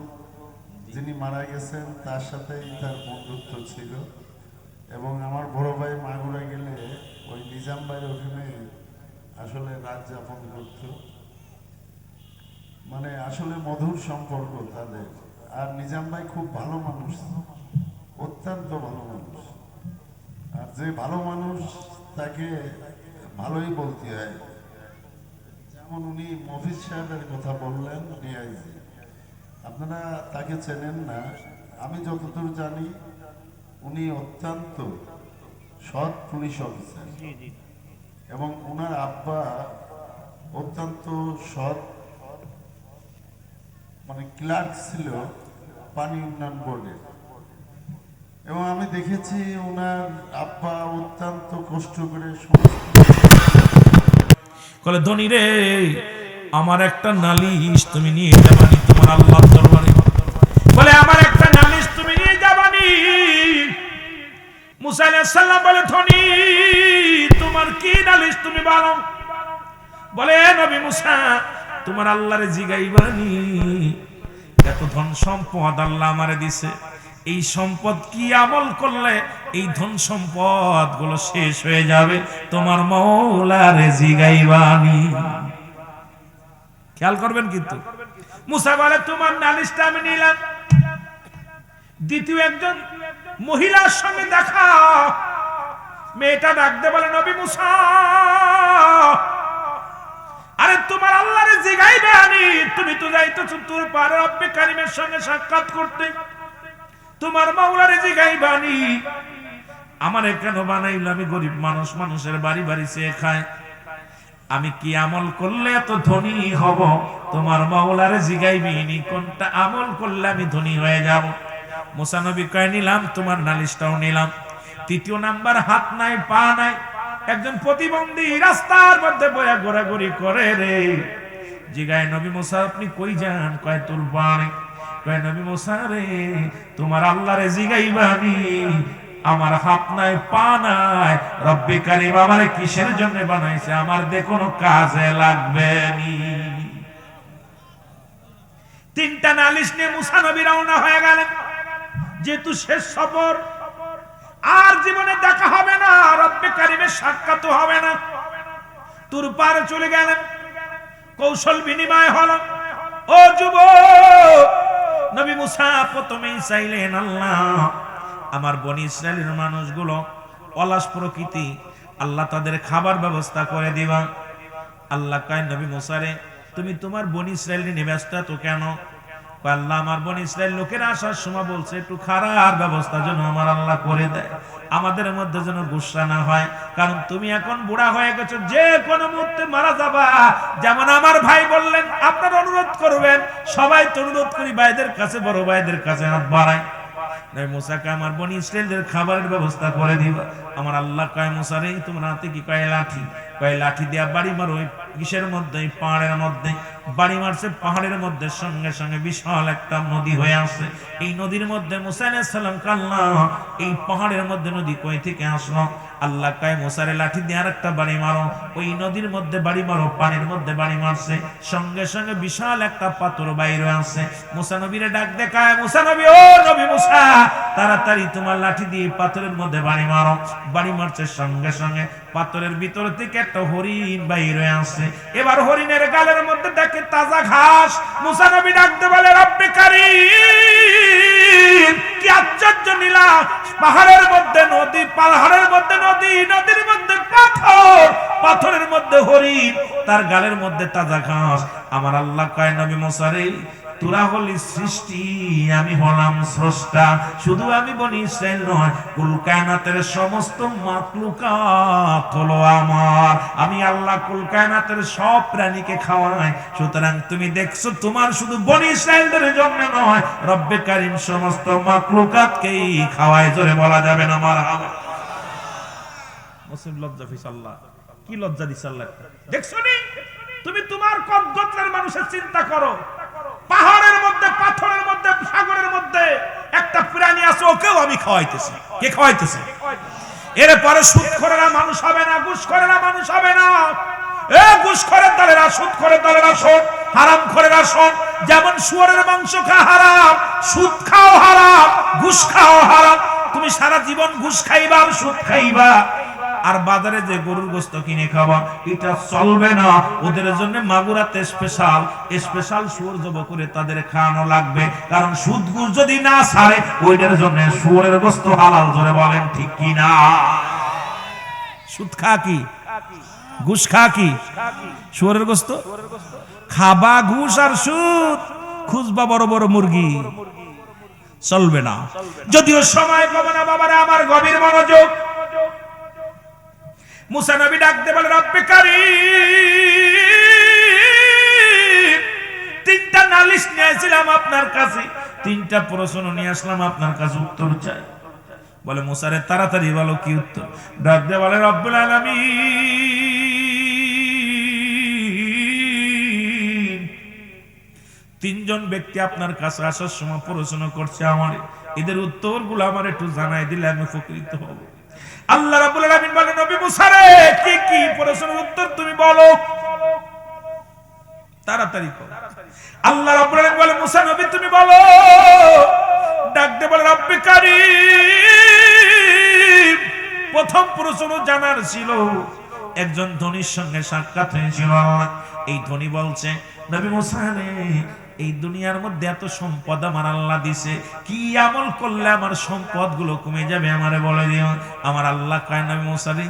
যিনি মারা গেছেন, তার সাথেই তার বন্ধুত্ব ছিল। এবং আমার বড় ভাই মাগুরা গেলে ওই নিজাম ভাইয়ের ওখানে আসলে রাত যাপন করত। মানে আসলে মধুর সম্পর্ক তাদের। আর নিজাম ভাই খুব ভালো মানুষ, অত্যন্ত ভালো মানুষ। আর যে ভালো মানুষ তাকে ভালোই বলতে হয়। যেমন উনি মফিজ সাহেবের কথা বললেন, ডিআইজি, আপনারা তাকে চেনেন না, আমি যতদূর জানি উনি অত্যন্ত সৎ পুলিশ অফিসার, এবং ওনার আব্বা অত্যন্ত সৎ মানে ক্লার্ক ছিল পানি উন্নয়ন বোর্ডে। এবং আমি দেখেছি ওনার আব্বা অত্যন্ত কষ্ট করে বলে, ধনী রে, আমার একটা নালিশ তুমি নিয়ে যাবানি তোমার আল্লাহর দরবারে। বলে, আমার একটা নালিশ তুমি নিয়ে যাবানি। মুসা আলাইহিস সালাম বলে, ধনী তোমার কি নালিশ তুমি বলো। বলে, নবী মুসা, তোমার আল্লাহরে জিগাইবানি, এত ধন সম্পদ আল্লাহ আমারে দিছে, এই সম্পদ কি আমল করলে এই ধন সম্পদ গুলো শেষ হয়ে যাবে, তোমার মওলারে জিগাইবানি। খেয়াল করবেন কিন্তু। মুসা বলে, তোমার নালিশটা আমি নিলাম। দ্বিতীয় একজন মহিলার সঙ্গে দেখা, মেয়েটা ডাকতে বলে, নবী মুসা, আরে আরে তোমার আল্লাহরে জিগাইবে আনি, তুমি তো যাইতেছো তোর পারে রব্বে কারিমের সঙ্গে সাক্ষাৎ করতে, তোমার মাওলারে জিগাইবে আনি আমারে কেন বানাইল? আমি গরিব মানুষ, মানুষের বাড়ি বাড়ি চেয়ে খায়, আমি কি আমল করলে এত ধনী হব? তোমার মাওলারে জিগাইবিনি কোনটা আমল করলে আমি ধনী হয়ে যাব। মুসা নবী কয় নিলাম, তোমার নালিশটাও নিলাম। তৃতীয় নাম্বার, হাত নাই পা নাই, একজন প্রতিবন্ধী রাস্তার মধ্যে বয়া ঘোরাঘুরি করে রে। জিগায় নবী মুসা আপনি কই যান? কয় তোর বাড়ি। কয় নবী মুসা রে তোমার আল্লাহরে জিগাইবানি আমার হাত নাই পা নাই, রব্বে কারিম আমারে কিসের জন্য বানাইছে? আমার কোনো কাজে লাগবে নি। তিনটা নালিশ নিয়ে মুসা নবী রওনা হয়ে গেলেন। যেহেতু শেষ সফর, আর জীবনে দেখা হবে না, রব্বে কারিমের সাক্ষাৎ হবে না, তুর পার চলে গেলেন। কৌশল বিনিময় হলো। ও যুবক, নবী মুসা প্রথমেই চাইলেন আল্লাহ আমার বনি ইসরায়েলের মানুষগুলো অলস প্রকৃতি, আল্লাহ তাদের খাবার ব্যবস্থা করে দিবা। আল্লাহ কয় নবী মুসা রে তুমি তোমার বনি ইসরায়েল নিয়ে ব্যস্ত তো কেন? আল্লাহ আমার বনি ইসরায়েল লোকেরা আসার সময় বলছে একটু খারাপ ব্যবস্থা যেন আমার আল্লাহ করে দেয়, আমাদের মধ্যে যেন গুসা না হয়, কারণ তুমি এখন বুড়া হয়ে গেছো, যে কোনো মুহূর্তে মারা যাবা। যেমন আমার ভাই বললেন আপনার অনুরোধ করবেন, সবাই তো অনুরোধ করি ভাইদের কাছে, বড় ভাইদের কাছে হাত বাড়ায়। মুসাকে আমার বনি ইসরায়েলদের খাবারের ব্যবস্থা করে দিবা। আমার আল্লাহ কয় মুসা রে তোমার হাতে কি? কয় লাঠি। কয় লাঠি দিয়া বাড়ি মারো ওই কিসের মধ্যে? পাহাড়ের মধ্যে। বাড়ি মারছে পাহাড়ের মধ্যে, সঙ্গে সঙ্গে বিশাল একটা নদী হয়ে আসছে। এই নদীর মধ্যে মুসা আলাইহিস সালাম কাল্লা, এই পাহাড়ের মধ্যে নদী কই থেকে আসলো? আল্লাহ কয় মুসারে লাঠি দিয়ে আরেকটা বাড়ি মারো, ওই নদীর মধ্যে বাড়ি মারো, পানির মধ্যে বাড়ি মারছে, সঙ্গে সঙ্গে বিশাল একটা পাথর বাইরে আসছে। মুসা নবীরে ডাক দেখায়, মুসা নবী, ও নবী মুসা তাড়াতাড়ি তোমার লাঠি দিয়ে পাথরের মধ্যে বাড়ি মারো। বাড়ি মারছে, সঙ্গে সঙ্গে পাথরের ভিতর থেকে একটা হরিণ বাইরে আসছে। এবার হরিণের গালের মধ্যে দেখে তাজা ঘাস। মুসা নবী ডাকতে বলে রব্বে কারীম কি আশ্চর্য নীলা, পাহাড়ের মধ্যে নদী, পাহাড়ের মধ্যে নদী, নদীর মধ্যে পাথর, পাথরের মধ্যে হরিণ, তার গালের মধ্যে তাজা ঘাস। আমার আল্লাহ কয় নবী মুসা রে তোরা হলি সৃষ্টি, আমি হলাম স্রষ্টা। শুধু আমি বনি ইসরাইল নয়, কুল কায়নাতের সমস্ত মাখলুকাত হলো আমার। আমি আল্লাহ কুল কায়নাতের সব প্রাণীকে খাওয়াই। সুতরাং তুমি দেখছো তোমার শুধু বনি ইসরাইলদের জন্য নয়, রব্বে কারীম সমস্ত মাখলুকাতকেই খাওয়ায়। জোরে বলা যাবে না মারহাবা। মুসলিম লজ্জা ফিস আল্লাহ, কি লজ্জা দিস আল্লাহ। দেখছো নি তুমি তোমার কত গোত্রের মানুষের চিন্তা করো, পাহাড়ের মধ্যে, পাথরের মধ্যে, সাগরের মধ্যে একটা প্রাণী আছে, ওকেও আমি খাওয়াইতেছি। কে খাওয়াইতেছে? এরপরে সুদখোরেরা মানুষ হবে না, ঘুষখোরেরা মানুষ হবে না। এ ঘুষখোরের দলেরা, সুদখোরের দলেরা শোন, হারামখোরেরা শোন। যেমন শুয়োরের মাংস খাওয়া হারাম, সুদ খাও হারাম, ঘুষ খাও হারাম। তুমি সারা জীবন ঘুষ খাইবা আর সুদ খাইবা, আর বাজারে যে গরুর গোশত কিনে খাওয়া, এটা চলবে না। ওদের জন্য মাগুরাতে স্পেশাল স্পেশাল শুয়োর জবাই করে তাদের খাওয়ানো লাগবে, কারণ সুদ ঘুষ যদি না ছাড়ে ওইটার জন্য শুয়োরের গোশত হালাল। জোরে বলেন ঠিক কি না? সুদ খা কি, ঘুষ খা কি, শুয়োরের গোশত খাবা, ঘুষ আর সুদ খুঁজবা বড় বড় মুরগি, চলবে না। যদিও সময় পাবো না বাবারা, আমার গভীর মনোযোগ। মুসা নবী ডাকতে বলে রব্বে কারীম তিনটা নালিশ নিয়েছিলাম আপনার কাছে, তিনটা প্রশ্ন নিয়ে আসলাম আপনার কাছে, উত্তর চাই। বলে মুসা রে তাড়াতাড়ি বলো কি উত্তর। ডাকতে বলে রব্বুল আলামিন তিনজন ব্যক্তি আপনার কাছে আসার সময় প্রশ্ন করছে আমার, এদের উত্তরগুলো আমার একটু জানাই দিলে আমি উপকৃত হব। আল্লাহ রাব্বুল আলামিন বলেন নবী মুসা রে কি কি প্রশ্নের উত্তর তুমি বলো, তাড়াতাড়ি করো। আল্লাহ রাব্বুল আলামিন বলেন মুসা নবী তুমি বলো। ডাকতে বলে রব্বে কারীম প্রথম প্রশ্ন জানার ছিল, একজন ধনীর সঙ্গে সাক্ষাৎ হয়েছিল। এই ধনী বলছে নবী মুসা রে এই দুনিয়ার মধ্যে এত সম্পদ আমার আল্লাহ দিছে, কি আমল করলে আমার সম্পদ গুলো কমে যাবে আমারে বলে দিও। আমার আল্লাহ কয় নবী মুসা রে,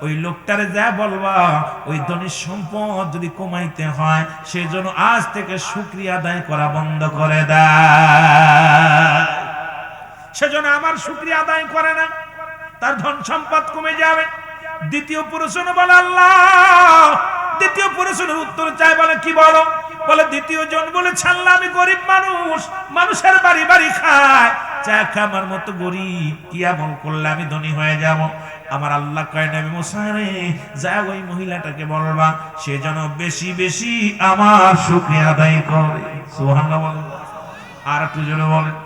ওই লোকটারে যা বলবা ওই ধনীর সম্পদ যদি কমাইতে হয় সেজন্য আজ থেকে শুকরিয়া আদায় করা বন্ধ করে দেয়। সেজন্য আমার শুকরিয়া আদায় করে না, তার ধন সম্পদ কমে যাবে। দ্বিতীয় প্রশ্ন বলে আল্লাহ, দ্বিতীয় প্রশ্নের উত্তর চাই, বলে কি বলো? বলে দ্বিতীয় জন বলে আল্লাহ আমি গরিব মানুষ, মানুষের বাড়ি বাড়ি খায়, চা খামার মতো গরিব, কি আমল করলে আমি ধনী হয়ে যাব? আমার আল্লাহ কয় নবী মুসা রে, যা ওই মহিলাটাকে বলবা সে যেন বেশি বেশি আমার শুকরিয়া আদায় করে। সুবহানাল্লাহ। আর একটু জোরে বলেন।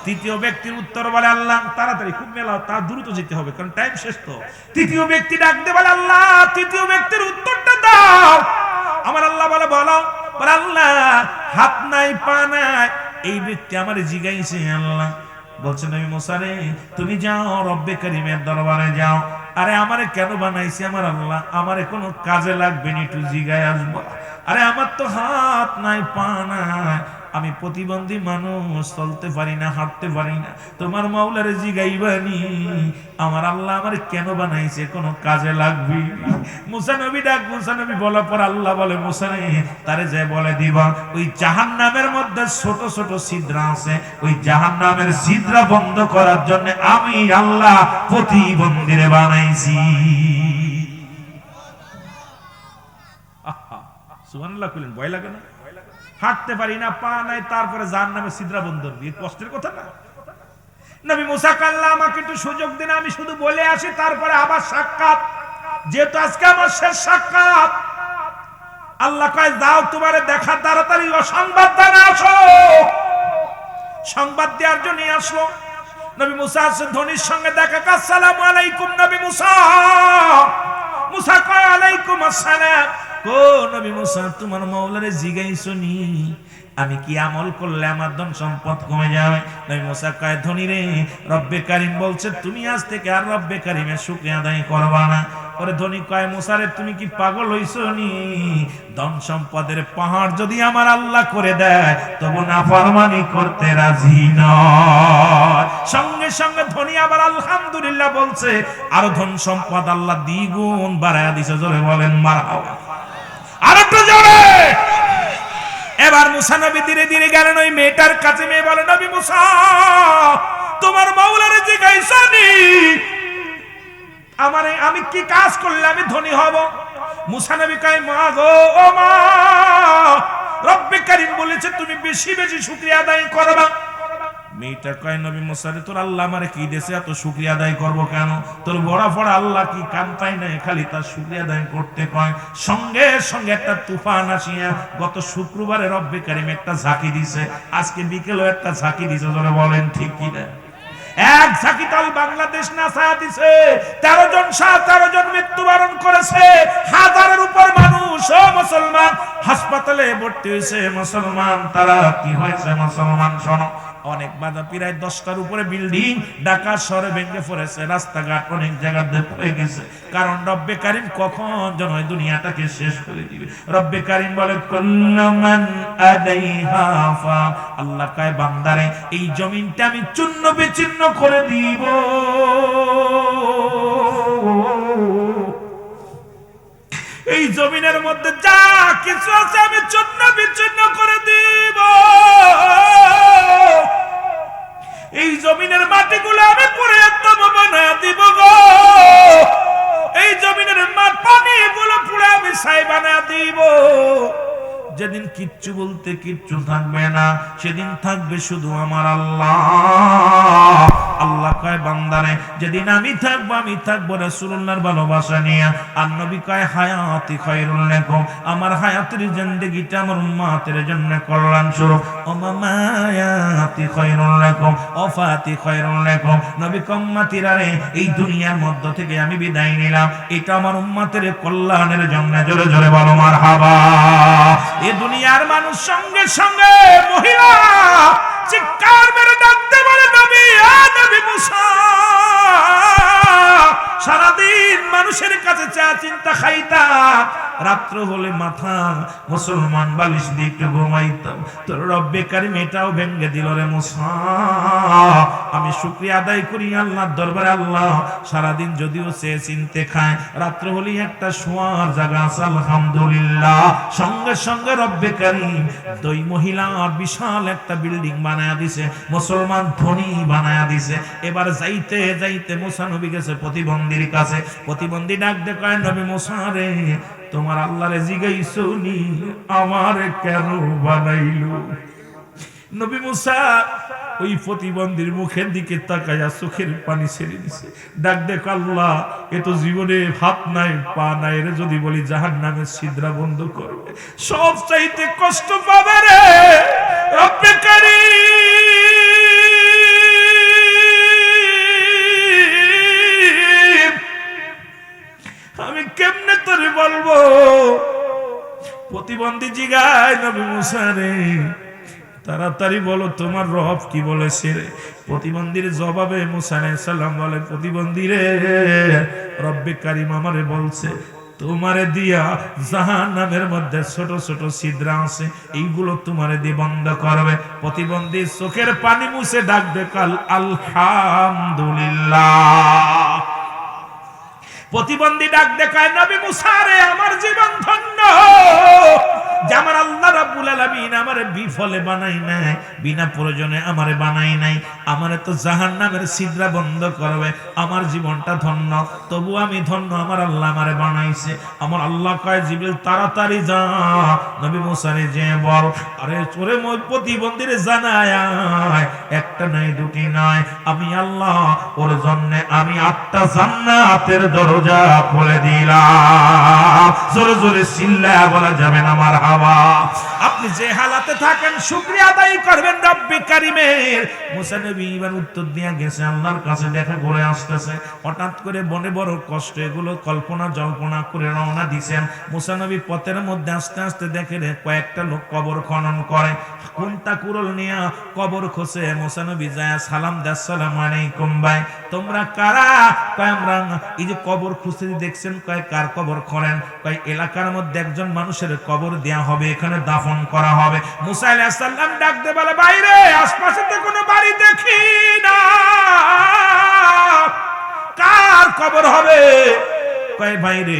তৃতীয় ব্যক্তির উত্তর বলে আল্লাহ, তাড়াতাড়ি খুব মেলা, তা দ্রুত যেতে হবে কারণ টাইম শেষ তো। তৃতীয় ব্যক্তি ডাক দে বলে আল্লাহ তৃতীয় ব্যক্তির উত্তরটা দাও। আমার আল্লাহ বলে বলো। বলে আল্লাহ হাত নাই পা নাই, এই ব্যক্তি আমার জিগাইছে। আল্লাহ বলছেন নবী মুসা রে, তুমি যাও রব্বে কারীমের দরবারে যাও। আরে আমারে কেন বানাইছে আমার আল্লাহ? আমারে কোনো কাজে লাগবে না, একটু জিগায় আসবো। আরে আমার তো হাত নাই পা নাই, আমি প্রতিবন্ধী মানুষ, চলতে পারি না, হাঁটতে পারি না, তোমার মাওলারে জিগাইবানি আমার আল্লাহ আমারে কেন বানাইছে, কোনো কাজে লাগবে? মুসা নবী ডাক, মুসা নবী বলার পর আল্লাহ বলে মুসা রে, তারে যে বলে দিবা ওই জাহান্নামের মধ্যে ছোট ছোট ছিদ্র আছে, ওই জাহান্নামের ছিদ্র বন্ধ করার জন্য আমি আল্লাহ প্রতিবন্ধীরে বানাইছি। সুবহানাল্লাহ কইলেন, ভয় লাগে না? হাঁটতে পারি না, পা নাই, তারপরে জাহান্নামের ছিদ্র বন্ধ, এই কষ্টের কথা না? নবী মুসা আল্লাহ আমাকে একটু সুযোগ দিন, আমি শুধু বলে আসি, তারপরে আবার সাক্ষাৎ, যেহেতু আজকে আমার শেষ সাক্ষাৎ। আল্লাহ কয় যাও, তোমারে দেখা তাড়াতাড়ি সংবাদ দানা আসো। সংবাদ দেওয়ার জন্য আসলো নবী মুসা। ধনীর সঙ্গে দেখা, আসসালামু আলাইকুম নবী মুসা। মুসা কয় আলাইকুম আসসালাম। কো নবী মুসা, তোমার মাওলারে জিগাইছো নি আমি কি আমল করলে আমার ধন সম্পদ কমে যাবে? নবী মুসা কয় ধনী রে, রব্বে কারীম বলছে তুমি আজ থেকে আর রব্বে কারীমের শুকরিয়া আদায় করবা না। পরে ধনী কয় মুসা রে, তুমি কি পাগল হইছো নি? ধন সম্পদের পাহাড় যদি আমার আল্লাহ করে দেয় তবু নাফরমানি করতে রাজি নয়। সঙ্গে সঙ্গে ধনী আবার আলহামদুলিল্লাহ বলছে, আর ধন সম্পদ আল্লাহ দ্বিগুণ বাড়ায়া দিছে। জোরে বলেন মারহাবা। আর একটু জোরে। এবার মুসা নবী ধীরে ধীরে গেলেন ওই মেয়েটার কাছে। মেয়ে বলে নবী মুসা, তোমার মাওলারে জিজ্ঞাসা নি আমারে আমি কি কাজ করলে আমি ধনী হব? মুসা নবী কয় মা গো, ও মা, রব্বে কারীম বলেছে তুমি বেশি বেশি শুকরিয়া আদায় করবা। মেয়েটা কয় নবী মুসা রে, তোর আল্লাহ আমারে কি দিয়েছে, এত শুকরিয়া আদায় করব কেন? তোর বড় বড় আল্লাহ কি কাম পাই নাই, খালি তার শুকরিয়া আদায় করতে কয়। সঙ্গে সঙ্গে একটা তুফান আসিয়া গত শুক্রবারে রব্বে কারীম একটা ঝাঁকি দিছে, আজকে বিকেলও একটা ঝাঁকি দিছে। জোরে বলেন ঠিক কি না? এক ঝাঁকি তাল বাংলাদেশ নাসা দিছে, 13 জন 13 জন মৃত্যুবরণ করেছে, হাজারের উপর মানুষ ও মুসলমান হাসপাতালে ভর্তি হয়েছে। মুসলমান তারা কি হয়েছে মুসলমান শোনো, অনেক বাধা, প্রায় 10টার উপরে বিল্ডিং ঢাকা শহরে ভেঙে পড়েছে, রাস্তাঘাট অনেক জায়গাতে পড়ে গেছে। কারণ রব্বে কারীম কখন যেন এই দুনিয়াটাকে শেষ করে দিবে। রব্বে কারীম বলে কুল্লু মান আলাইহা ফান, আল্লাহ কয় বান্দারে এই জমিনটা আমি চূর্ণ বিচূর্ণ করে দিব। এই জমিনের মধ্যে যা কিছু আছে আমি চূর্ণ বিচূর্ণ করে দিব। এই জমিনের মাটিগুলো আমি পুরো একদম বানায় দিব গো। এই জমিনের পানিগুলো পুরো আমি ছাই বানায় দিব। যেদিন কিচ্ছু বলতে কিচ্ছু থাকবে না, সেদিন থাকবে শুধু আমার আল্লাহ। আল্লাহ কয় বান্দারে যেদিন আমি থাকবো রাসূলুল্লাহর ভালোবাসা নিয়ে। আর নবী কয় হায়াতি খায়রুল লাকুম, আমার হায়াতের জিন্দেগিটা আমার উম্মতের জন্য কল্যাণ স্বরূপ। ও মামায়াতি খায়রুল লাকুম ওয়াফাতি খায়রুল লাকুম, নবী উম্মতিরা রে এই দুনিয়ার মধ্য থেকে আমি বিদায় নিলাম, এটা আমার উম্মতের কল্যাণের জন্য। জোরে জোরে বলো মারহাবা। এই দুনিয়ার মানুষ সঙ্গে সঙ্গে মহিলা চিৎকার মেরে ডাকতে বলে নবী, আ নবী মুসা, সারাদিন মানুষের কাছে চা চিন্তা খাইতা, রাত্র হলে মাথা মুসলমান বালিশ দিয়ে একটু ঘুমাইতাম, তোর রব্বে কারিম এটাও ভেঙে দিল রে মুসা। আমি শুকরিয়া আদায় করি আল্লাহর দরবারে, আল্লাহ সারাদিন যদিও সে চিনতে খায়, রাত্র হলেই একটা শোয়ার জায়গা আছে আলহামদুলিল্লাহ। সঙ্গে সঙ্গে রব্বে কারিম দুই মহিলার বিশাল একটা বিল্ডিং বানায়া দিছে, মুসলমান ধনী বানায়া দিছে। এবার যাইতে যাইতে মুসা নবী গেছে প্রতিবন্ধীর কাছে, প্রতিবন্ধী ডাক দে কয় নবী মুসা রে, তোমার আল্লাহরে জিগাইছো নি আমারে কেন বানাইলো? নবী মুসা ওই প্রতিবন্ধীর মুখের দিকে তাকায়া চোখের পানি ছেড়ে দিছে, ডাক দেখ আল্লাহ এ তো জীবনে হাত নাই পা নাই, রে যদি বলি জাহান্নামের ছিদ্রা বন্ধ করবে, সব চাইতে কষ্ট পাবে রে রব্বে কারীম। আমি কেমনে তোরে বলবো? প্রতিবন্ধী জিগায় নবী মুসা রে, তাড়াতাড়ি বলো তোমার রব কি বলেছে রে? প্রতিবন্ধীর জবাবে মুসা আলাইহিস সালাম বলে, প্রতিবন্ধী রে, রব্বে কারীম আমারে বলছে তোমারে দিয়া জাহান্নামের মধ্যে ছোট ছোট ছিদ্র আছে, এইগুলো তোমারে দিয়ে বন্ধ করবে। প্রতিবন্ধী চোখের পানি মুছে ডাক দে কাল আলহামদুলিল্লাহ। প্রতিবন্ধী ডাক দেখায় নবী মুসা রে, আমার জীবন ধন্য যে আমার আল্লাহ রাব্বুল আলামিন আমারে বিফলে বানাই নাই, বিনা প্রয়োজনে আমারে বানাই নাই, আমারে তো জাহান্নামের ছিদ্র বন্ধ করবে, আমার জীবনটা ধন্য। তবু আমি ধন্য, আমার আল্লাহ আমারে বানাইছে। আমার আল্লাহ কয় জিবরিল তাড়াতাড়ি যা নবী মুসা রে যে বল, আরে চোরে মই প্রতিবন্ধীরে জানায় একটা নাই দুটি নয়, আমি আল্লাহ ওর জন্য আমি 8টা জান্নাতের দরজা খুলে দিলাম। জোরে জোরে চিল্লায়া বলা যাবে না মারহাবা। আপনি যে হালাতে থাকেন শুকরিয়া আদায় করবেন রব্বে কারীমের। মুসা নবী এবার উত্তর দিয়া গেছে, আল্লাহর কাছে দেখা করে আসতেছে, হঠাৎ করে বনে বড় কষ্ট, এগুলো কল্পনা জল্পনা করে রওনা দিছেন। মুসা নবী পথের মধ্যে আস্তে আস্তে দেখে কয়েকটা লোক কবর খনন করে, কোনটা কুরল নিয়া কবর খোঁজে। মুসা নবী যায় সালাম দেয়, আসসালামু আলাইকুম ভাই, তোমরা কারা? কয় আমরা এই যে কবর খুঁজতে দেখছেন, কয় কার কবর খনেন? কয় এলাকার মধ্যে একজন মানুষের কবর দেয়া হবে, এখানে দাফন করা হবে। মুসা আলাইহিস সালাম ডাক দিয়ে বলে, বাইরে আশপাশে তো কোনো বাড়ি দেখি না, কার কবর হবে? কয় বাইরে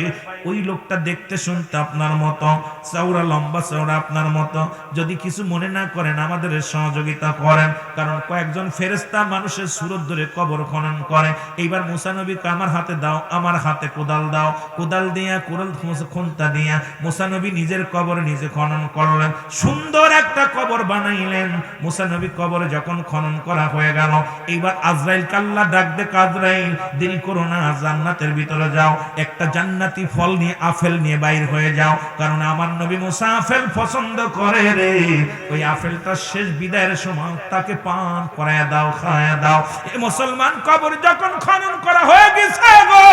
ওই লোকটা দেখতে শুনতে আপনার মতো, চওড়া লম্বা চওড়া আপনার মতো, যদি কিছু মনে না করেন আমাদের সহযোগিতা করেন, কারণ কয়েকজন ফেরেশতা মানুষের সুরত ধরে কবর খনন করে। এইবার মুসা নবীকে আমার হাতে দাও, আমার হাতে কোদাল দাও, কোদাল দিয়া কোদাল খুন্তা দিয়া মুসা নবী নিজের কবর নিজে খনন করলেন, সুন্দর একটা কবর বানাইলেন। মুসা নবী কবরে যখন খনন করা হয়ে গেল, এইবার আজরাইল কাল্লা ডাক দে, আজরাইল দেরি করো না, জান্নাতের ভিতরে যাও, একটা জান্নাতি ফল নিয়ে আপেল নিয়ে বাইর হয়ে যাও, কারণ আমার নবী মুসা আপেল পছন্দ করে রে। ওই আপেলটা শেষ বিদায়ের সময় তাকে পান করায় দাও, খাওয়ায় দাও। এই মুসলমান কবর যখন খনন করা হয়ে গেছে গো,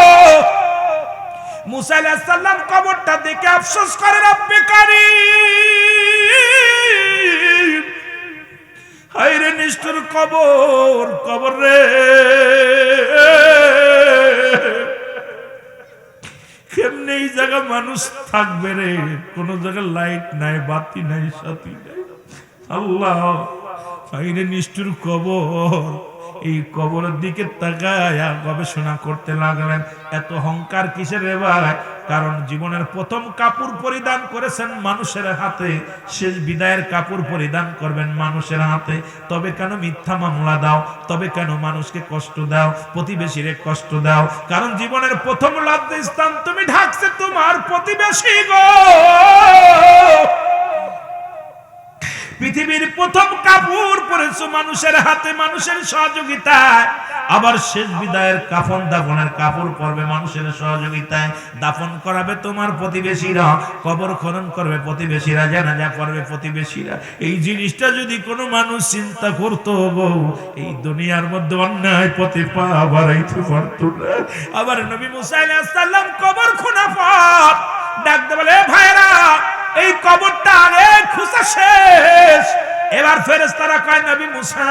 মুসা আলাইহিস সালাম কবরটা দেখে আফসোস করে রব্বে কারীম, হায়রে নিষ্ঠুর কবর, কবর রে, কেমনে এই জায়গা মানুষ থাকবে রে? কোন জায়গায় লাইট নাই, বাতি নাই, সাথী নাই। আল্লাহ, হায়রে নিষ্ঠুর কবর। এই কবরের দিকে তাকায় গবেষণা করতে লাগলেন, এত অহংকার কিসের রে ভাই? কারণ জীবনের প্রথম কাপড় পরিধান করেছেন মানুষের হাতে, শেষ বিদায়ের কাপড় পরিধান করবেন মানুষের হাতে। তবে কেন মিথ্যা মামলা দাও? তবে কেন মানুষকে কষ্ট দাও, প্রতিবেশীরে কষ্ট দাও? কারণ জীবনের প্রথম লজ্জাস্থান তুমি ঢাকছে তোমার প্রতিবেশী গো। পৃথিবীর প্রথম কাপড় পরেছো মানুষের হাতে, মানুষের সহযোগিতায়। আবার শেষ বিদায়ের কাফন দাফনের কাপড় পরবে মানুষের সহযোগিতায়। দাফন করাবে তোমার প্রতিবেশীরা, কবর খনন করবে প্রতিবেশীরা, জানাজা পড়বে প্রতিবেশীরা। এই জিনিসটা যদি কোনো মানুষ চিন্তা করতো গো, এই দুনিয়ার মধ্যে অন্যায় পথে পা বাড়াইতে পারতো না। আবার নবী মুসা আলাইহিস সালাম কবর খোনা পর ডাক দিয়ে বলে, ভাইরা এই কবরটা আগে খুঁজা শেষ। এবার ফেরেশতারা কয়, নবী মুসা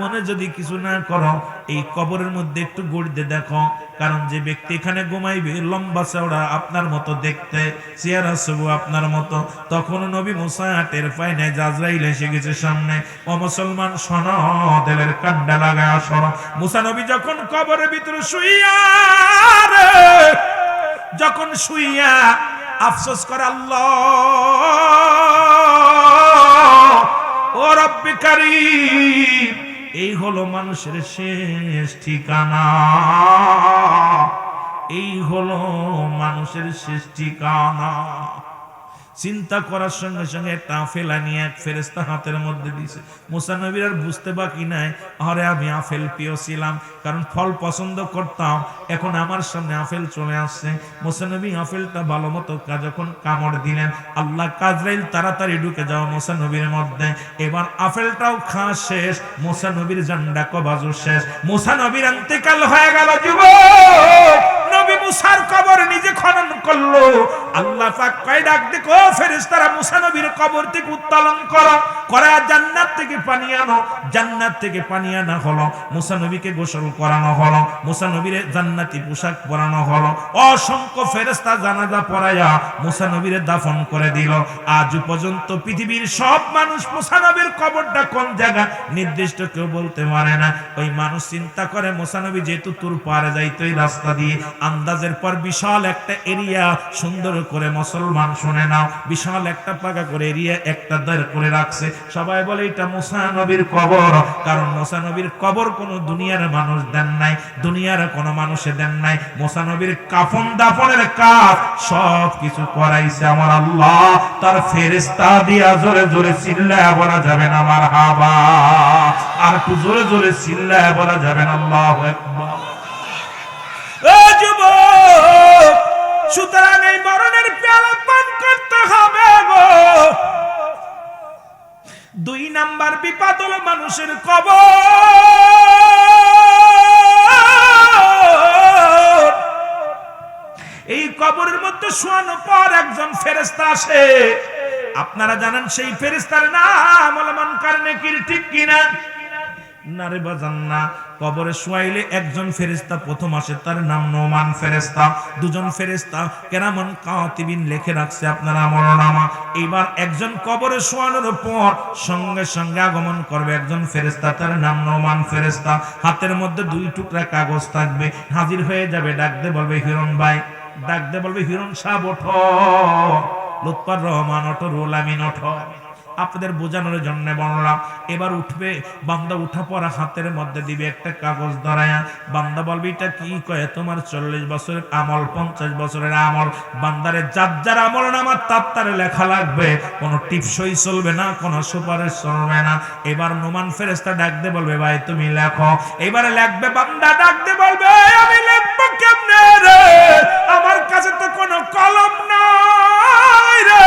মনে যদি কিছু না করো, এই কবরের মধ্যে একটু গড়িয়ে দেখো, কারণ যে ব্যক্তি এখানে ঘুমাইবে লম্বা চওড়া আপনার মতো দেখতে, চেহারা সবু আপনার মতো। তখন নবী মুসা টের পায় নাই যে আজরাইল এসে গেছে সামনে। ও মুসলমান শোনো, দিলের কান্ডা লাগায় শোনো। মুসা নবী যখন কবরের ভিতরে শুইয়া যখন শুইয়া আফসোস করে, আল্লাহ ও রব্বে কারীম, এই হলো মানুষের শেষ ঠিকানা, এই হলো মানুষের শেষ ঠিকানা। চিন্তা করার সঙ্গে সঙ্গে একটা আফেল আনিয়ে এক ফেরেশতা হাতের মধ্যে দিয়েছে। মুসা নবীর আর বুঝতে বাকি নাই, আরে আমি আফেল প্রিয় ছিলাম, কারণ ফল পছন্দ করতাম, এখন আমার সামনে আফেল চলে আসছে। মুসা নবী আফেলটা ভালো মতো যখন কামড় দিলেন, আল্লাহ আজরাইল তাড়াতাড়ি ঢুকে যাও মুসা নবীর মধ্যে। এবার আফেলটাও খাওয়া শেষ, মুসা নবীর জান্ডা কবাজও শেষ, মুসা নবীর ইন্তেকাল হয়ে গেল। যুবক, নবী মুসার কবর নিজে খনন করলো। আল্লাহ পাক কয় ডাক দেখো ফেরেশতারা মুসা নবীর কবর থেকে উত্তোলন করো, করা জান্নাত থেকে পানি আনো। জান্নাত থেকে পানি আনা হলো, মুসা নবীকে গোসল করানো হলো, মুসা নবীর জান্নাতি পোশাক পরানো হলো। অসংখ্য ফেরেশতা জানাজা পড়ায়া মুসা নবীর দাফন করে দিল। আজ পর্যন্ত পৃথিবীর সব মানুষ মুসা নবীর কবরটা কোন জায়গা নির্দিষ্ট কেউ বলতে পারে না। ওই মানুষ চিন্তা করে মুসা নবী যেহেতু তুর পারে যাইতো এই রাস্তা দিয়ে, আন্দাজের পর বিশাল একটা এরিয়া সুন্দর করে মুসলমান শুনে নাও, বিশাল একটা পাকা করে এরিয়া একটা দাঁড় করে রাখছে। সবাই বলে এটা মুসা নবীর কবর, কারণ মুসা নবীর কবর কোনো দুনিয়ার মানুষ দেন নাই, দুনিয়ার কোনো মানুষে দেন নাই। মুসা নবীর কাফন দাফনের কাজ সব কিছু করাইছে আমার আল্লাহ তার ফেরেশতা দিয়া। জোরে জোরে চিল্লায়া বলা যাবে না মারহাবা, আর একটু জোরে জোরে চিল্লায়া বলা যাবে না আল্লাহু আকবার। ও যুবক, সুতরাং এই মরণের পেয়ালা পান করতে হবে গো। 2 নাম্বার বিপদ হলো মানুষের কবর। এই কবরের মধ্যে শোয়ানোর পর একজন ফেরেশতা আসে, আপনারা জানেন সেই ফেরেশতার নাম হলো মুনকার নাকির, ঠিক কিনা? না রে বাজান না। কবরে শুয়াইলে একজন ফেরেশতা প্রথম আসে, তার নাম নোমান ফেরেশতা। 2 জন ফেরেশতা কেরামান কাতিবিন লিখে রাখছে আপনার আমলনামা। এবার একজন কবরে শোয়ানোর পর সঙ্গে সঙ্গে আগমন করবে একজন ফেরেশতা, তার নাম নোমান ফেরেশতা। হাতের মধ্যে 2 টুকরা কাগজ থাকবে, হাজির হয়ে যাবে, ডাকতে বলবে হিরণ ভাই, ডাকতে বলবে হিরণ সাহেব ওঠো, লুৎফর রহমান ওঠো, রুহুল আমিন ওঠো। আপনাদের বোঝানোর জন্য বললাম। এবার উঠবে বান্দা, উঠা পড়া হাতের মধ্যে দিবে একটা কাগজ ধরায়া। বান্দা বলবে এটা কি? কয়ে তোমার 40 বছরের আমল, 50 বছরের আমল। বান্দারে যার যার আমল নামার তার লেখা লাগবে, কোনো টিপসই চলবে না, কোনো সুপারিশ চলবে না। এবার নোমান ফেরেশতা ডাকতে বলবে ভাই তুমি লেখো। এবারে লিখবে বান্দা, ডাকতে বলবে আমি লিখবো কেমনে রে, আমার কাছে তো কোনো কলম নাই রে,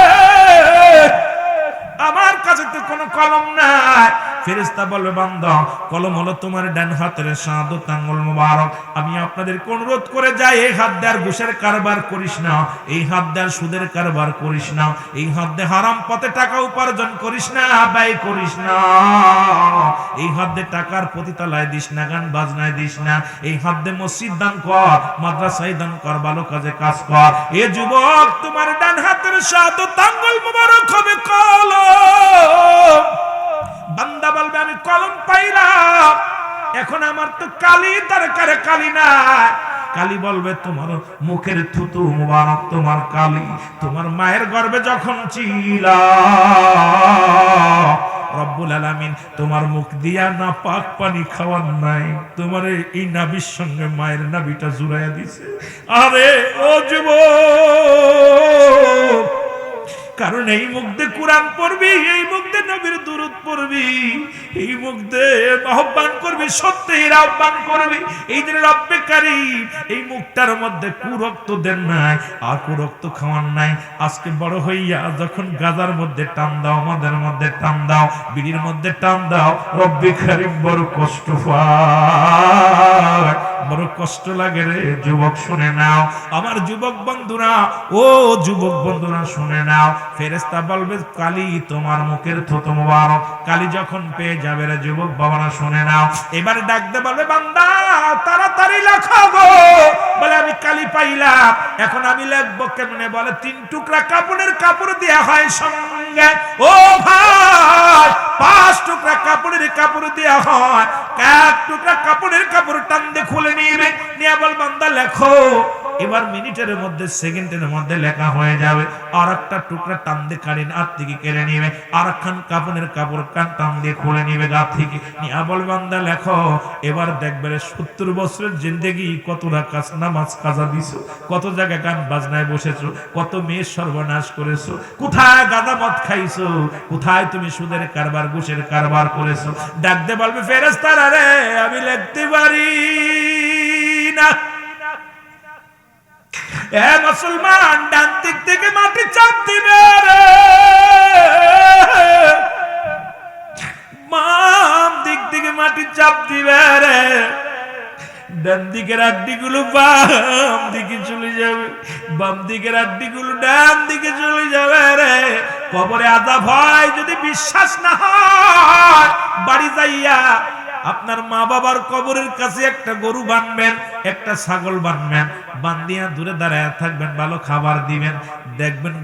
আমার কাছে তো কোনো কলম নাই। ফেরেশতা বলবে বান্দা কলম হলো তোমার ডান হাতের শাহাদাত আঙ্গুল মুবারক। আমি আপনাদেরকে অনুরোধ করে যাই, এই হাত দিয়ে আর ঘুষের কারবার করিস না, এই হাত দিয়ে আর সুদের কারবার করিস না, এই হাত দিয়ে হারাম পথে টাকা উপার্জন করিস না, ব্যয় করিস না, এই হাত দিয়ে টাকার পতিতালায় দিস না, গান বাজনায় দিস না, এই হাত দিয়ে মসজিদ দান কর, মাদ্রাসায় দান কর, ভালো কাজে কাজ কর। এ যুবক, তোমার ডান হাতের শাহাদাত আঙ্গুল মুবারক হবে কলম। বান্দা বলবে আমি কলম পাইলাম, এখন আমার তো কালি দরকারে, কালি নাই। কালি বলবে তোমার মুখের থুতু মুবারক তোমার কালি, তোমার মায়ের গর্ভে যখন ছিলা রব্বুল আলামিন তোমার মুখ দিয়া না পাক পানি খাওয়ার নাই, তোমার এই নাভির সঙ্গে মায়ের নাভিটা জুড়াইয়া দিছে। আরে ও যুবক, কারণ এই মুখ দিয়ে কোরআন পড়বি, এই মুখ দিয়ে নবীর দুরূদ পড়বি, এই মুখ দিয়ে আহ্বান করবি, সত্যের আহ্বান করবি। এই যে রব্বে কারীম, এই মুখটার মধ্যে কুরক্ত দেন নাই, আর কুরক্ত খাওয়ার নাই। আজকে বড় হইয়া যখন গাজার মধ্যে টান দাও, আমাদের মধ্যে টান দাও, বিড়ির মধ্যে টান দাও, রব্বে কারীম বড় কষ্ট পায়। বড় কষ্ট লাগে রে যুবক, শুনে নাও আমার যুবক বন্ধুরা, ও যুবক বন্ধুরা শুনে নাও। ফেরেশতা বলবে কালি তোমার মুখের থুতু মোবারক, কালি যখন পেয়ে যাবে রে যুবক বাবারা শুনে নাও, এবারে ডাকতে বলবে বান্দা তাড়াতাড়ি লেখো গো। বলে আমি কালি পাইলাম, এখন আমি লিখবো কেমনে? বলে 3 টুকরা কাপড়ের কাপড় দেয়া হয় সঙ্গে, ও ভাই 5 টুকরা কাপড়ের কাপড় দেয়া হয়, 1 টুকরা কাপড়ের কাপড় টান দিয়ে খুলে নিবে, নিয়ে বল বান্দা লেখো। এবার মিনিটের মধ্যে সেকেন্ডের মধ্যে লেখা হয়ে যাবে। আর একটা টুকরা টান দিয়ে কালিন হাত থেকে কেড়ে নিবে, আর একখান কাপড়ের কাপড় কান টান দিয়ে খুলে নিবে গা থেকে, নিয়ে বল বান্দা লেখো। এবার দেখবে 70 বছরের জিন্দেগি কত রাকাত নামাজ কাজা দিছো, কত জায়গায় গান বাজনায় বসেছো, কত মেয়ে সর্বনাশ করেছো, কোথায় গাঁদা মদ খাইছো, কোথায় তুমি সুদের কারবার ঘুষের কারবার করেছো। ডাকতে বলবে ফেরেশতারা রে আমি লিখতে পারি না। এ মুসলমান ডান দিক থেকে মাটি চাপ দিবে রে, বাম দিক থেকে মাটি চাপ দিবে রে, ডান দিকের আড্ডিগুলো বাম দিকে চলে যাবে, বাম দিকের আড্ডিগুলো ডান দিকে চলে যাবে রে। কবরে আযাব হয় যদি বিশ্বাস না হয়, বাড়ি যাইয়া আপনার মা বাবার কবরের কাছে একটা গরু বানবেন, একটা ছাগল বানবেন, বান্দিয়া দূরে দাঁড়ায় থাকবেন, ভালো খাবার দিবেন, দেখবেন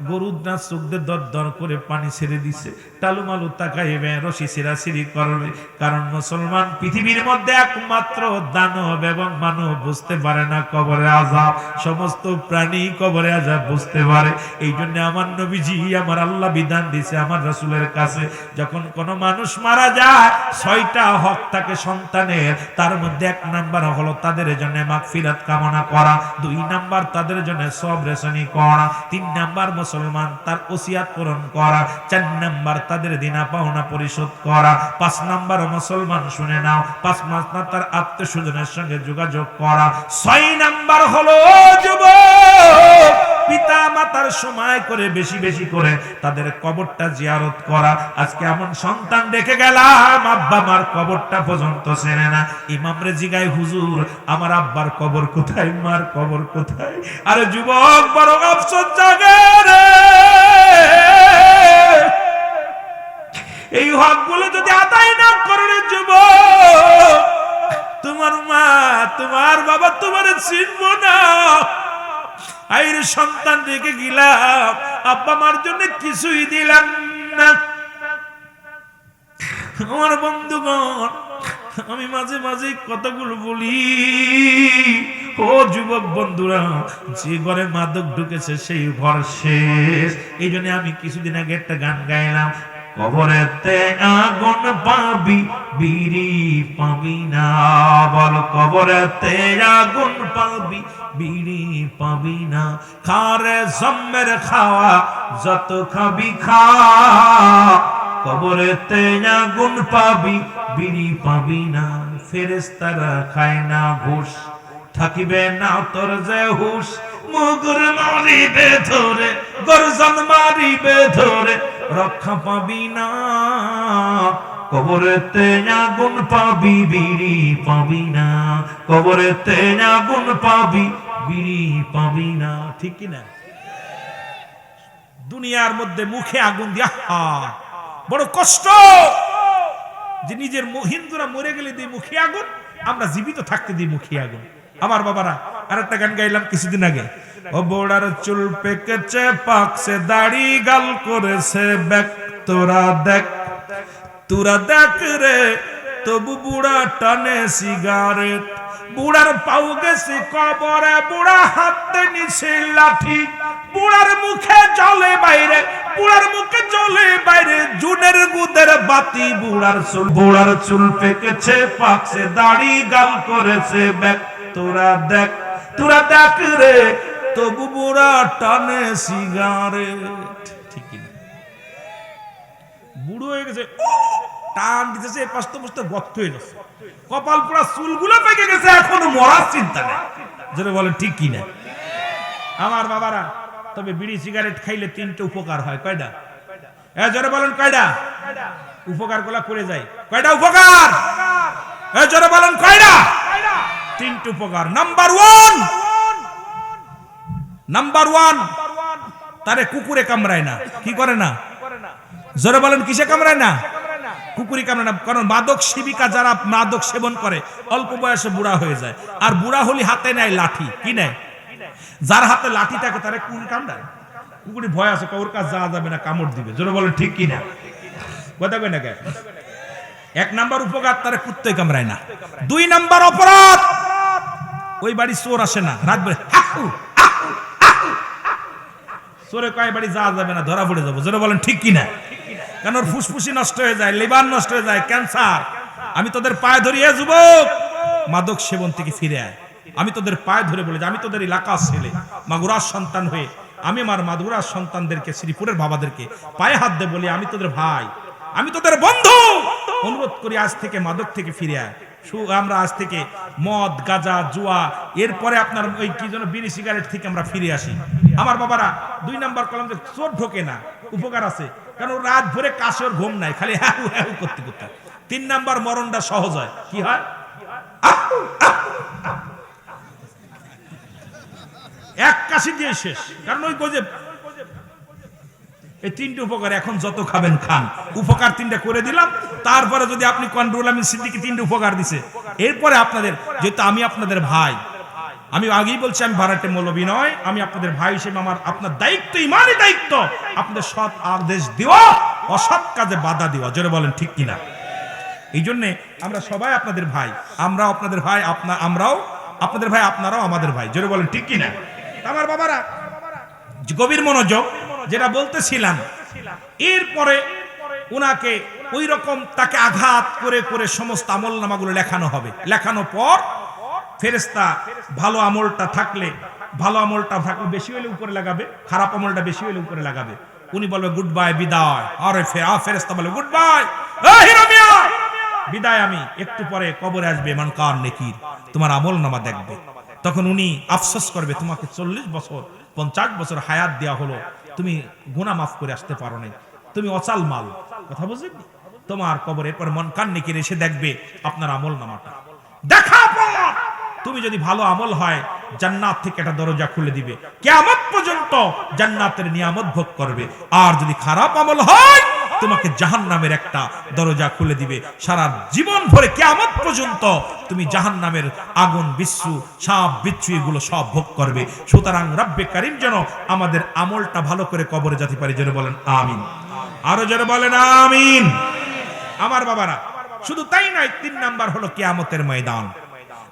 গরুটা চোখ দিয়ে দর দর করে পানি ছেড়ে দিছে, টালুমালু তাকাইবে, রশি ছিঁড়াছিঁড়ি করবে। কারণ মুসলমান পৃথিবীর মধ্যে একমাত্র দানব এবং মানব বুঝতে পারে না কবরের আযাব, সমস্ত প্রাণী কবরের আযাব বুঝতে পারে। এই জন্য আমার নবীজি, আমার আল্লাহ বিধান দিছে আমার রাসূলের কাছে, যখন কোনো মানুষ মারা যায় 6টা হক থাকে সন্তানের, তার মধ্যে 1 নাম্বার হলো তাদের জন্য মাগফিরাত কামনা করা, 2 নাম্বার তাদের জন্য সবর রেশনি করা, 3 নাম্বার মুসলমান তার ওসিয়াত পূরণ করা, 4 নাম্বার তাদের দিনা পাওনা পরিশোধ করা, 5 নাম্বার মুসলমান শুনে নাও 5 নাম্বার তার আত্মীয়স্বজনের সঙ্গে যোগাযোগ করা, 6 নাম্বার হলো যুবক পিতা মাতার সময় করে বেশি বেশি করে তাদের কবরটা জিয়ারত করা। আজকে এমন সন্তান রেখে গেলাম আব্বা মার কবরটা পর্যন্ত চেনে না। ইমাম রে জিগায় হুজুর আমার আব্বার কবর কোথায়, মার কবর কোথায়? আরে যুবক বড় আফসোস জাগে রে, এই হকগুলো যদি আদায় না করে যুবক, তোমার মা তোমার বাবা তোমার চিনব না। আইরে সন্তান রেখে গেলাম, আব্বা মার জন্য কিছুই দিলাম না। আমার বন্ধুগণ, আমি মাঝে মাঝে কথাগুলো বলি, ও যুবক বন্ধুরা, যে ঘরে মাদক ঢুকেছে সেই ঘর শেষ। এই জন্য আমি কিছুদিন আগে একটা গান গাইলাম, কবরেতে আগুন পাবি বিড়ি পাবি না, বল কবরেতে আগুন পাবি বিড়ি পাবি না, খারে জম্মের খাওয়া যত খাবি খা, কবরেতে আগুন পাবি বিড়ি পাবি না। ফেরেশতারা খায় না ঘুষ, থাকিবে না তোর যে হুশ, মুগুর মারিবে ধরে গর্জন মারিবে ধরে, রক্ষা পাবি না, কবরেতে আগুন পাবি বিড়ি পাবি না, কবরেতে আগুন পাবি বিড়ি পাবি না। ঠিক কি না? দুনিয়ার মধ্যে মুখে আগুন দিয়া বড় কষ্ট, যে নিজের হিন্দুরা মরে গেলে দিই মুখে আগুন, আমরা জীবিত থাকতে দিই মুখে আগুন। আমার বাবারা, আরেকটা গান গাইলাম কিছুদিন আগে, ও বোড়ার চুল পেকেছে পাকছে দাড়ি গাল করেছে ব্যাক, তোরা দেখ তোরা দেখ রে, তবু বুড়া টানে সিগারেট, বুড়ার পাউ গেছে কবরে, বুড়া হাতে নিছে লাঠি, বুড়ার মুখে জলে বাইরে, বুড়ার মুখে জলে বাইরে, জুনের গুদের বাতি, বুড়ার চুল পেকেছে পাকছে দাড়ি গাল করেছে ব্যাক, তোরা দেখ রে, তবু বুড়া টানে সিগারেট। ঠিক না? বুড়ো হয়ে গেছে, টান দিতেছে, পাঁচটা পাঁচটা গর্ত হয়ে গেছে, কপাল পুরা চুলগুলো পেকে গেছে, এখন মরার চিন্তা নেই। যেটা বলে ঠিক কিনা আমার বাবারা? তবে বিড়ি সিগারেট খাইলে 3টে উপকার হয়। কয়টা? জোরে বলেন কয়টা? উপকার গুলা করে যায়। কয়টা উপকার? জোরে বলেন কয়টা? তিনটি উপকার। নাম্বার ওয়ান, তারে কুকুরে কামড়ায় না। কি করে না? জোরে বলেন, কিসে কামড়ায় না? কুকুরি কামড়ায় না। কারণ মাদক সেবিকা যারা মাদক সেবন করে অল্প বয়সে বুড়া হয়ে যায়, আর বুড়া হলি হাতে নেয় লাঠি। কি নেয়? যার হাতে লাঠি থাকে তারে কুকুরি কামড়ায়। কুকুরি ভয় আছে, ওর কাছে যাওয়া যাবে না, কামড় দিবে। জোরে বলেন ঠিক কি না? কথা কই না? এক নাম্বার উপকার, তারে কুত্তে কামড়ায় না। দুই নাম্বার অপরাধ, ওই বাড়ি চোর আসে না। রাত বেলা চোরে কয় বাড়ি যাওয়া যাবে না, ধরা পড়ে যাবো। জোরে বলেন ঠিক কি না? কেন? ওর ফুসফুসি নষ্ট হয়ে যায়, লিভার নষ্ট হয়ে যায়, ক্যান্সার। আমি তোদের পায়ে ধরিয়ে, যুবক মাদক সেবন থেকে ফিরে আয়। আমি তোদের পায়ে ধরে বলে যে আমি তোদের এলাকার ছেলে, মাগুরার সন্তান হয়ে আমি আমার মাগুরার সন্তানদেরকে, শ্রীপুরের বাবাদেরকে পায়ে হাত দিয়ে বলি আমি তোদের ভাই, আমি তোদের বন্ধু। অনুরোধ করি আজ থেকে মাদক থেকে ফিরে আয়। আমরা আজ থেকে মদ, গাঁজা, জুয়া, এরপরে আপনার ওই কি যেন বিড়ি সিগারেট থেকে আমরা ফিরে আসি। আমার বাবারা, দুই নাম্বার কলম যে চোর ঢোকে না, উপকার আছে। কারণ রাত ভরে কাশের ঘুম নাই, খালি হ্যাঁ হ্যাঁ করতে করতে। তিন নাম্বার মরণটা সহজ হয়। কি হয়? এক কাশি দিয়ে শেষ। কারণ ওই যে এই তিনটে উপকার, এখন যত খাবেন খান। উপকার তিনটা করে দিলাম, তারপরে যদি আপনি কন্ট্রোল, আমি সিদ্দিকী তিনটে উপকার দিছে, এরপরে আপনাদের, যেহেতু আমি আপনাদের ভাই, আমি আগেই বলছি আমি ভাড়াটে মৌলবী নয়, আমি আপনাদের ভাই হিসেবে আমার আপনার দায়িত্ব, ইমানি দায়িত্ব, আপনাদের সৎ আদেশ দেওয়া, অসৎ কাজে বাধা দেওয়া। জোরে বলেন ঠিক কিনা? এই জন্য আমরা সবাই আপনাদের ভাই, আমরাও আপনাদের ভাই, আমরাও আপনাদের ভাই, আপনারাও আমাদের ভাই। জোরে বলেন ঠিক কিনা? আমার বাবারা, গভীর মনোযোগ, যেটা বলতেছিলাম, এরপরে উনাকে ওই রকম তাকে আঘাত করে করে সমস্ত আমল নামাগুলো লেখানো হবে। লেখানোর পর ফেরেশতা ভালো আমলটা থাকলে বেশি হলে উপরে লাগাবে, খারাপ আমলটা বেশি হলে উপরে লাগাবে। উনি বলবে গুড বাই, বিদায়। আরে ফেরেশতা বলে গুড বাই, বিদায়, আমি একটু পরে কবরে আসবে মানকার নেকির, তোমার আমল নামা দেখবে। তখন উনি আফসোস করবে, তোমাকে 40 বছর 50 বছর হায়াত দেওয়া হলো, তুমি গুনাহ মাফ করে আসতে পারো নাই, তুমি অচাল মাল। কথা বুঝলেন? তোমার কবরের পর মনকার নেকির এসে দেখবে আপনার আমল নামাটা। দেখা পর তুমি যদি ভালো আমল হয়, জান্নাত থেকে একটা দরজা খুলে দিবে, কিয়ামত পর্যন্ত জান্নাতের নিয়ামত ভোগ করবে। আর যদি খারাপ আমল হয়, তোমাকে জাহান্নামের একটা দরজা খুলে দিবে। সারা জীবন ভরে কিয়ামত পর্যন্ত তুমি জাহান্নামের আগুন, বিচ্ছু, সাপ, বিচ্ছু এগুলো সব ভোগ করবে। সুতরাং রব্বে কারীম যেন আমাদের আমলটা ভালো করে কবরে যেতে পারি। যেন বলেন আমিন। আরো যেন বলেন আমিন। আমার বাবারা, শুধু তাই নয়, 3 নাম্বার হলো কিয়ামতের ময়দান।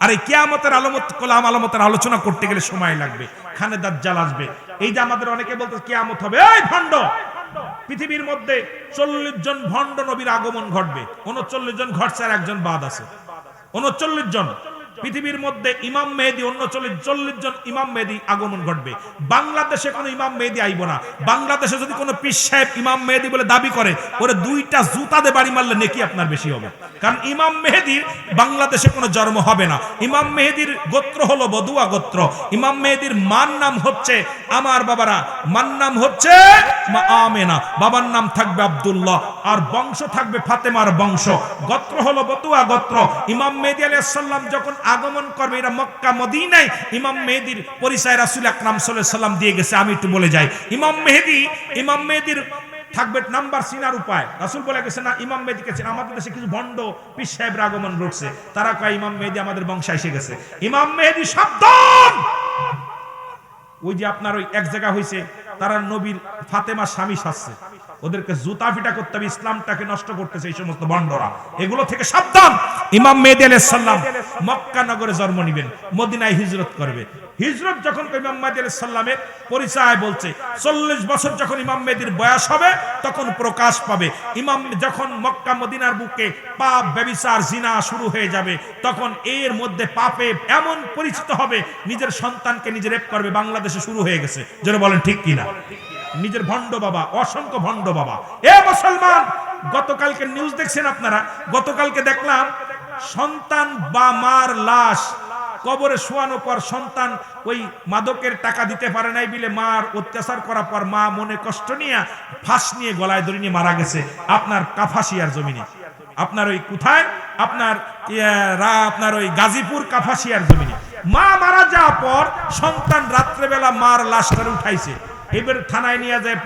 আর এই কিয়ামতের আলামতের আলোচনা করতে গেলে সময় লাগবে। খানে দাজ্জাল আসবে। এই যে আমাদের অনেকে বলতে কিয়ামত হবে, এই ভণ্ড, পৃথিবীর মধ্যে 40 জন ভণ্ড নবীর আগমন ঘটবে। 39 জন ঘটছে, আর একজন বাদ আছে। 39 জন পৃথিবীর মধ্যে ইমাম মেহেদী, 40 জন ইমাম মেহেদী আগমন ঘটবে। বাংলাদেশে কোনো ইমাম মেহেদী আইব না। বাংলাদেশে যদি কোনো পীর সাহেব ইমাম মেহেদী বলে দাবি করে, ওরে 2টা জুতা দিয়ে বাড়ি মারলে নেকি আপনার বেশি হবে। কারণ ইমাম মেহেদীর বাংলাদেশে কোনো জন্ম হবে না। ইমাম মেহেদীর গোত্র হলো বদুয়া গোত্র। ইমাম মেহেদীর মার নাম হচ্ছে, আমার বাবারা, মার নাম হচ্ছে মা আমেনা, বাবার নাম থাকবে আব্দুল্লাহ, আর বংশ থাকবে ফাতেমার বংশ। গোত্র হলো বদুয়া গোত্র। ইমাম মেহেদী আলাইহিস সালাম যখন আগমন করবে, এরা মক্কা মদিনায় ইমাম মেহেদীর পরিচয় রাসূল আকরাম সাল্লাল্লাহু আলাইহি সাল্লাম দিয়ে গেছে। আমি একটু বলে যাই, ইমাম মেহেদীর থাকবে নাম্বার চিনার উপায়। রাসূল বলে গেছে না ইমাম মেহেদীকে চেনা। আমাদের দেশে কিছু ভণ্ড পীর সাহেবের আগমন ঘটছে, তারা কয় ইমাম মেহেদী আমাদের বংশে এসে গেছে। ইমাম মেহেদী সাবধান। ওই যে আপনার ওই এক জায়গা হইছে, তারা নবীর ফাতেমার স্বামী সাজছে, ওদেরকে জুতা পিটা করতে হবে, ইসলামটাকে নষ্ট করতেছে এই সমস্ত ভণ্ডরা। এগুলো থেকে সাবধান। ইমাম মেহেদী আলাইহিস সালাম মক্কা নগরে জন্ম নেবেন, মদিনায় হিজরত করবে। হিজরত যখন ইমাম মেহেদী আলাইহিস সালামের পরিচয় বলছে, 40 বছর যখন ইমাম মেহেদীর বয়স হবে, তখন প্রকাশ পাবে। ইমাম যখন মক্কা মদিনার বুকে পাপ, ব্যভিচার, জিনা শুরু হয়ে যাবে, তখন এর মধ্যে পাপে এমন পরিচিত হবে, নিজের সন্তানকে নিজে রেপ করবে। বাংলাদেশে শুরু হয়ে গেছে। যারা বলেন ঠিক কিনা? নিজের ভণ্ড বাবা, অসংখ্য ভণ্ড বাবা। এ মুসলমান, গতকালকে নিউজ দেখছেন আপনারা? গতকালকে দেখলাম সন্তান বা মার লাশ কবরে শোয়ানোর পর, সন্তান ওই মাদকের টাকা দিতে পারে নাই বলে মার অত্যাচার করার পর মা মনে কষ্ট নিয়ে ফাঁস নিয়ে গলায় দড়ি নিয়ে মারা গেছে আপনার কাফাসিয়ার জমিনে। আপনার ওই কোথায় আপনার আপনার ওই গাজীপুর কাপাসিয়ার জমিনে। মা মারা যাওয়ার পর সন্তান রাত্রেবেলা মার লাশটা উঠাইছে, এবার থানায় নিয়ে যায়